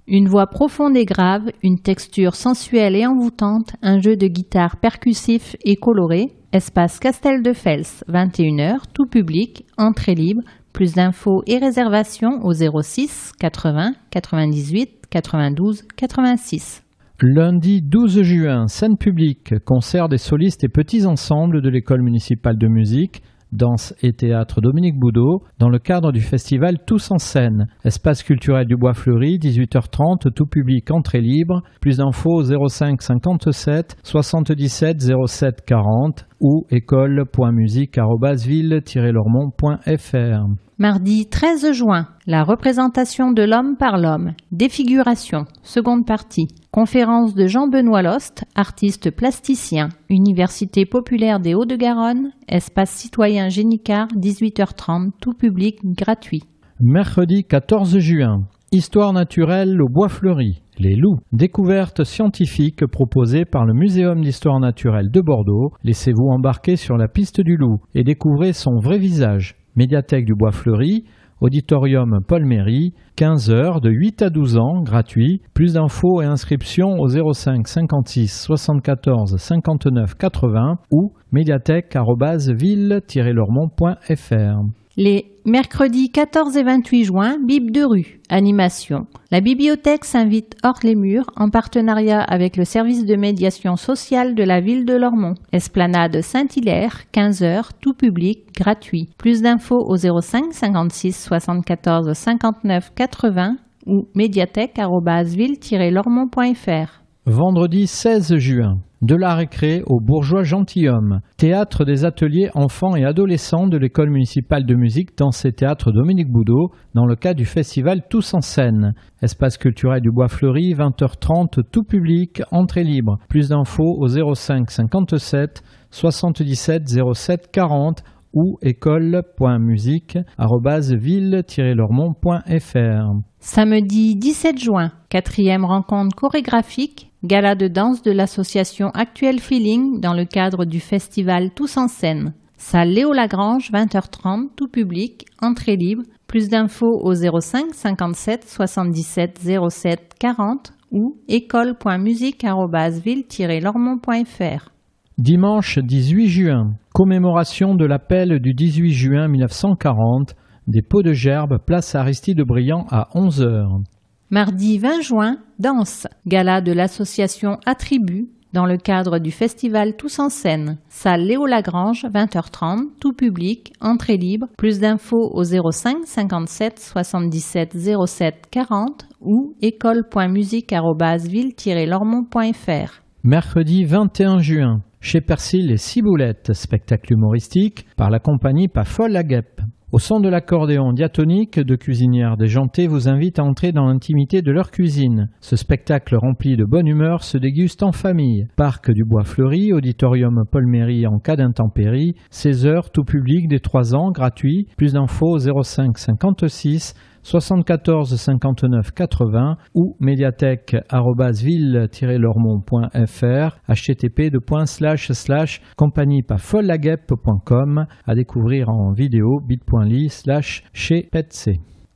Une voix profonde et grave, une texture sensuelle et envoûtante, un jeu de guitare percussif et coloré. Espace Castel de Fels, 21h, tout public, entrée libre. Plus d'infos et réservations au 06 80 98 92 86. Lundi 12 juin, scène publique, concert des solistes et petits ensembles de l'école municipale de musique, danse et théâtre Dominique Boudot, dans le cadre du festival Tous en scène. Espace culturel du Bois Fleuri, 18h30, tout public, entrée libre. Plus d'infos au 05 57 77 07 40 ou école.musique@ville-lormont.fr. Mardi 13 juin, la représentation de l'homme par l'homme, défiguration, seconde partie. Conférence de Jean-Benoît Lost, artiste plasticien, Université populaire des Hauts-de-Garonne, espace citoyen Génicard, 18h30, tout public gratuit. Mercredi 14 juin, histoire naturelle au Bois Fleuri. Les loups, découverte scientifique proposée par le Muséum d'histoire naturelle de Bordeaux. Laissez-vous embarquer sur la piste du loup et découvrez son vrai visage. Médiathèque du Bois Fleuri, auditorium Paul Méry, 15h de 8 à 12 ans, gratuit. Plus d'infos et inscriptions au 05 56 74 59 80 ou médiathèque@ville-lormont.fr. Les mercredis 14 et 28 juin, Bib de rue, animation. La bibliothèque s'invite hors les murs en partenariat avec le service de médiation sociale de la ville de Lormont. Esplanade Saint-Hilaire, 15h, tout public, gratuit. Plus d'infos au 05 56 74 59 80 ou médiathèque@ville-lormont.fr. Vendredi 16 juin, de la récré au Bourgeois Gentilhomme, théâtre des ateliers enfants et adolescents de l'école municipale de musique danse et théâtre Dominique Boudot dans le cadre du festival Tous en scène. Espace culturel du Bois Fleuri, 20h30, tout public, entrée libre. Plus d'infos au 05 57 77 07 40 ou école.musique@ville-lormont.fr. Samedi 17 juin, 4e rencontre chorégraphique, gala de danse de l'association Actuel Feeling dans le cadre du festival Tous en scène. Salle Léo Lagrange, 20h30, tout public, entrée libre. Plus d'infos au 05 57 77 07 40 ou école.musique@ville-lormont.fr. Dimanche 18 juin, commémoration de l'appel du 18 juin 1940, des pots de gerbes, place Aristide Briand à 11h. Mardi 20 juin, danse, gala de l'association Attribut dans le cadre du festival Tous en scène. Salle Léo Lagrange, 20h30, tout public, entrée libre. Plus d'infos au 05 57 77 07 40 ou école.musique@ville-lormont.fr. Mercredi 21 juin, chez Persil et Ciboulettes, spectacle humoristique par la compagnie Pas Folle la Guêpe. Au son de l'accordéon diatonique, deux cuisinières déjantées vous invitent à entrer dans l'intimité de leur cuisine. Ce spectacle rempli de bonne humeur se déguste en famille. Parc du Bois Fleuri, auditorium Paul Méry en cas d'intempérie, 16h, tout public des 3 ans, gratuit. Plus d'infos 05 56 74 59 80 ou médiathèque@ville-lormont.fr, http://compagniepasfollelaguêpe.com, à découvrir en vidéo bit.ly/chez-petsc.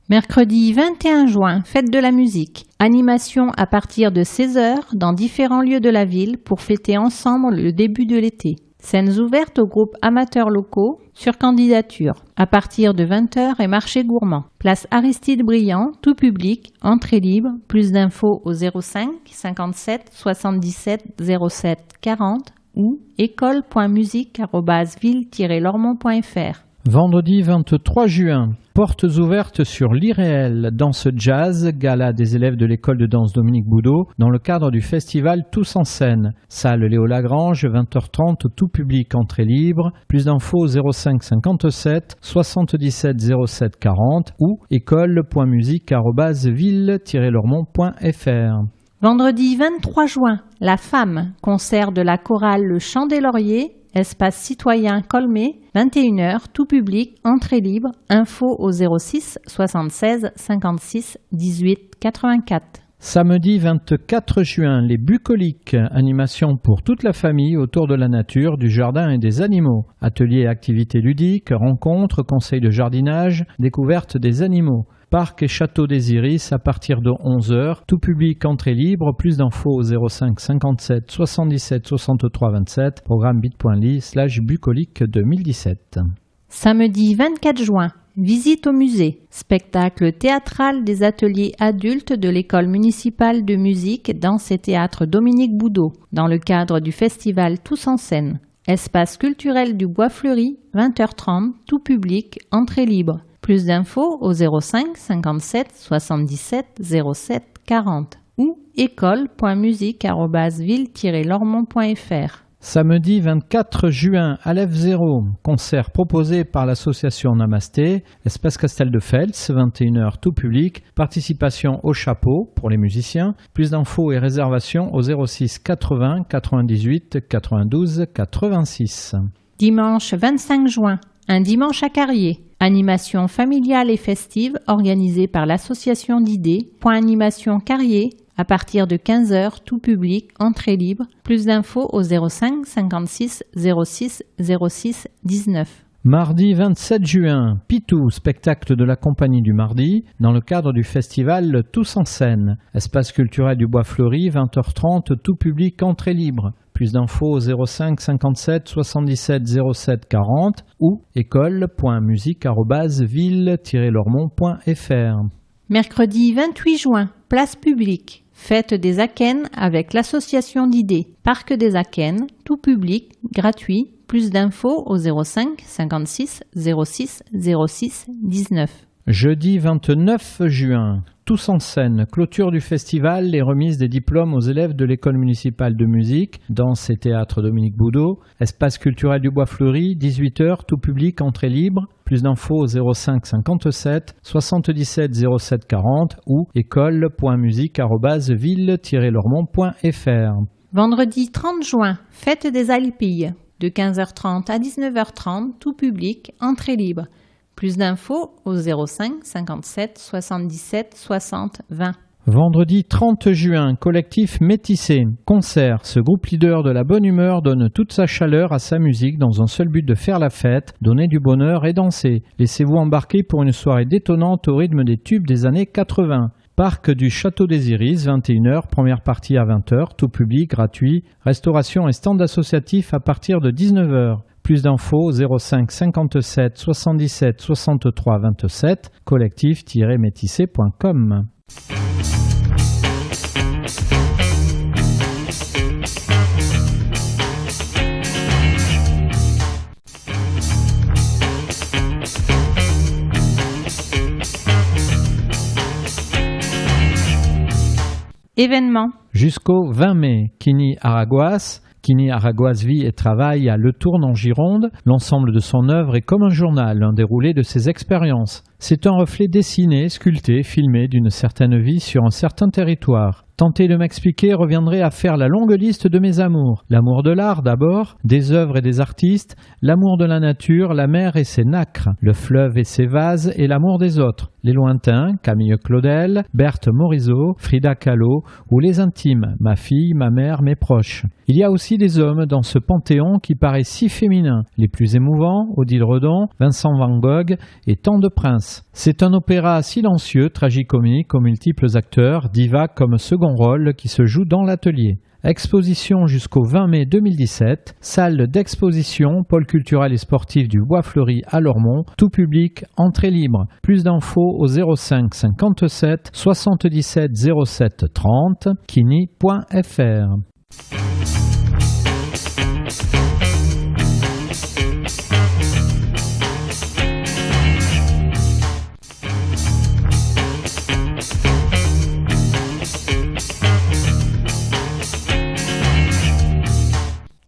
Mercredi 21 juin, fête de la musique. Animation à partir de 16h dans différents lieux de la ville pour fêter ensemble le début de l'été. Scènes ouvertes aux groupes amateurs locaux sur candidature. À partir de 20h et marché gourmand. Place Aristide Briand, tout public, entrée libre. Plus d'infos au 05 57 77 07 40 ou école.musique@ville-lormont.fr. Vendredi 23 juin, portes ouvertes sur l'Irréel, danse jazz, gala des élèves de l'école de danse Dominique Boudot dans le cadre du festival Tous en scène. Salle Léo Lagrange, 20h30, tout public, entrée libre. Plus d'infos 05 57 77 07 40 ou école.musique@ville-lormont.fr. Vendredi 23 juin, La Femme, concert de la chorale Le Chant des Lauriers, espace citoyen Colmé, 21h, tout public, entrée libre, info au 06 76 56 18 84. Samedi 24 juin, les bucoliques, animation pour toute la famille autour de la nature, du jardin et des animaux. Ateliers et activités ludiques, rencontres, conseils de jardinage, découverte des animaux. Parc et Château des Iris à partir de 11h. Tout public, entrée libre. Plus d'infos au 05 57 77 63 27. Programme bit.ly/bucolique 2017. Samedi 24 juin, visite au musée. Spectacle théâtral des ateliers adultes de l'école municipale de musique, danse et théâtre Dominique Boudot, dans le cadre du festival Tous en scène. Espace culturel du Bois Fleuri, 20h30, tout public, entrée libre. Plus d'infos au 05 57 77 07 40 ou école.musique@ville-lormont.fr. Samedi 24 juin, Aleph 0, concert proposé par l'association Namasté, Espace Castel de Fels, 21h tout public, participation au chapeau pour les musiciens, plus d'infos et réservations au 06 80 98 92 86. Dimanche 25 juin, un dimanche à Carrier, animation familiale et festive organisée par l'association d'idées, point animation Carrier, à partir de 15h, tout public, entrée libre. Plus d'infos au 05 56 06 06 19. Mardi 27 juin, Pitou, spectacle de la Compagnie du Mardi, dans le cadre du festival Tous en scène. Espace culturel du Bois Fleuri, 20h30, tout public, entrée libre. Plus d'infos au 05 57 77 07 40 ou école.musique@ville-lormont.fr. Mercredi 28 juin, place publique. Fête des Akènes avec l'association d'idées. Parc des Akènes, tout public, gratuit. Plus d'infos au 05 56 06 06 19. Jeudi 29 juin, Tous en scène, clôture du festival, les remises des diplômes aux élèves de l'école municipale de musique, danse et théâtre Dominique Boudot, espace culturel du Bois Fleuri, 18h, tout public, entrée libre. Plus d'infos au 05 57 77 07 40 ou école.musique@ville-lormont.fr. Vendredi 30 juin, fête des Alpilles. De 15h30 à 19h30, tout public, entrée libre. Plus d'infos au 05 57 77 60 20. Vendredi 30 juin, collectif Métissé. Concert. Ce groupe leader de la bonne humeur donne toute sa chaleur à sa musique dans un seul but de faire la fête, donner du bonheur et danser. Laissez-vous embarquer pour une soirée détonnante au rythme des tubes des années 80. Parc du Château des Iris, 21h, première partie à 20h, tout public, gratuit. Restauration et stand associatif à partir de 19h. Plus d'infos 05 57 77 63 27, collectif-métissé.com. Événements. Jusqu'au 20 mai, Kini Aragoas. Kini Aragoas vit et travaille à Le Tourne en Gironde. L'ensemble de son œuvre est comme un journal, un déroulé de ses expériences. C'est un reflet dessiné, sculpté, filmé d'une certaine vie sur un certain territoire. Tenter de m'expliquer reviendrait à faire la longue liste de mes amours. L'amour de l'art d'abord, des œuvres et des artistes, l'amour de la nature, la mer et ses nacres, le fleuve et ses vases et l'amour des autres. Les lointains, Camille Claudel, Berthe Morisot, Frida Kahlo ou les intimes, ma fille, ma mère, mes proches. Il y a aussi des hommes dans ce panthéon qui paraît si féminin. Les plus émouvants, Odile Redon, Vincent Van Gogh et tant de princes. C'est un opéra silencieux, tragicomique, aux multiples acteurs, divas comme second rôle qui se joue dans l'atelier. Exposition jusqu'au 20 mai 2017, salle d'exposition, pôle culturel et sportif du Bois Fleuri à Lormont, tout public, entrée libre. Plus d'infos au 05 57 77 07 30, kini.fr.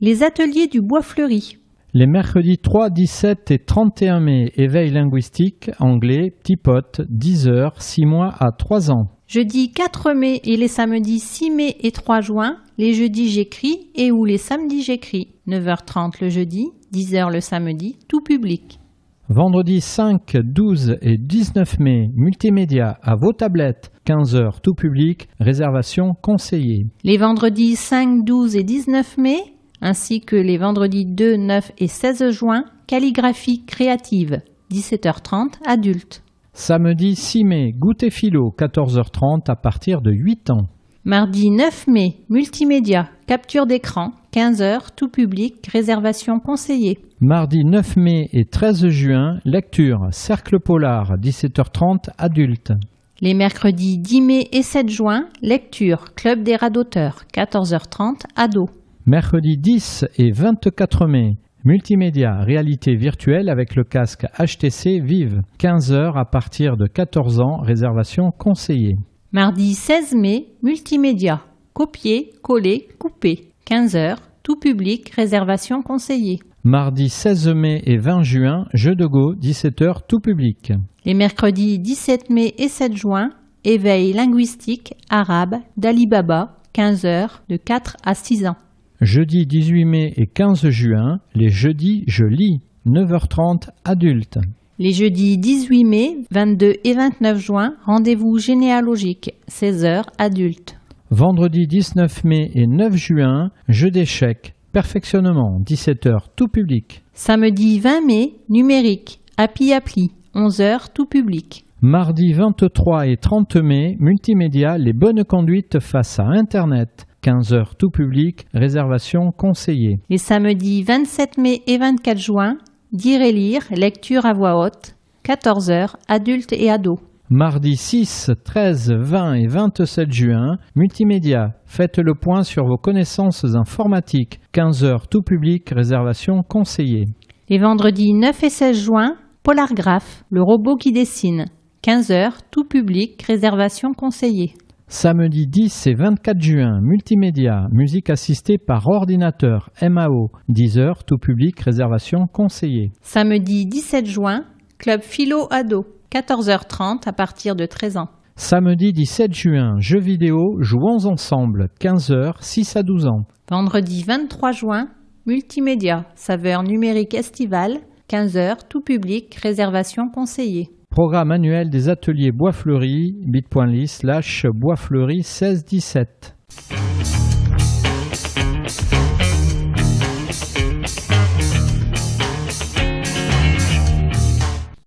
Les ateliers du Bois Fleuri. Les mercredis 3, 17 et 31 mai, éveil linguistique, anglais, petit pote, 10h, 6 mois à 3 ans. Jeudi 4 mai et les samedis 6 mai et 3 juin, les jeudis j'écris et ou les samedis j'écris. 9h30 le jeudi, 10h le samedi, tout public. Vendredi 5, 12 et 19 mai, multimédia à vos tablettes, 15h tout public, réservation conseillée. Les vendredis 5, 12 et 19 mai, ainsi que les vendredis 2, 9 et 16 juin, calligraphie créative, 17h30, adultes. Samedi 6 mai, goûter philo, 14h30 à partir de 8 ans. Mardi 9 mai, multimédia, capture d'écran, 15h, tout public, réservation conseillée. Mardi 9 mai et 13 juin, lecture, cercle polar, 17h30, adultes. Les mercredis 10 mai et 7 juin, lecture, club des radoteurs, 14h30, ados. Mercredi 10 et 24 mai, multimédia, réalité virtuelle avec le casque HTC Vive, 15h à partir de 14 ans, réservation conseillée. Mardi 16 mai, multimédia, copier, coller, couper, 15h, tout public, réservation conseillée. Mardi 16 mai et 20 juin, jeux de go, 17h, tout public. Les mercredis 17 mai et 7 juin, éveil linguistique, arabe, d'Alibaba, 15h, de 4 à 6 ans. Jeudi 18 mai et 15 juin, les jeudis je lis, 9h30, adultes. Les jeudis 18 mai, 22 et 29 juin, rendez-vous généalogique, 16h, adultes. Vendredi 19 mai et 9 juin, jeu d'échecs, perfectionnement, 17h, tout public. Samedi 20 mai, numérique, appli, 11h, tout public. Mardi 23 et 30 mai, multimédia, les bonnes conduites face à Internet, 15h, tout public, réservation conseillée. Les samedis 27 mai et 24 juin, dire et lire, lecture à voix haute, 14h, adultes et ados. Mardi 6, 13, 20 et 27 juin, multimédia, faites le point sur vos connaissances informatiques, 15h, tout public, réservation conseillée. Les vendredis 9 et 16 juin, Polargraphe, le robot qui dessine, 15h, tout public, réservation conseillée. Samedi 10 et 24 juin, multimédia, musique assistée par ordinateur, MAO, 10h, tout public, réservation conseillée. Samedi 17 juin, club philo ado, 14h30 à partir de 13 ans. Samedi 17 juin, jeux vidéo, jouons ensemble, 15h, 6 à 12 ans. Vendredi 23 juin, multimédia, saveur numérique estival, 15h, tout public, réservation conseillée. Programme annuel des ateliers Bois Fleuri, bit.ly/Bois Fleuri 16-17.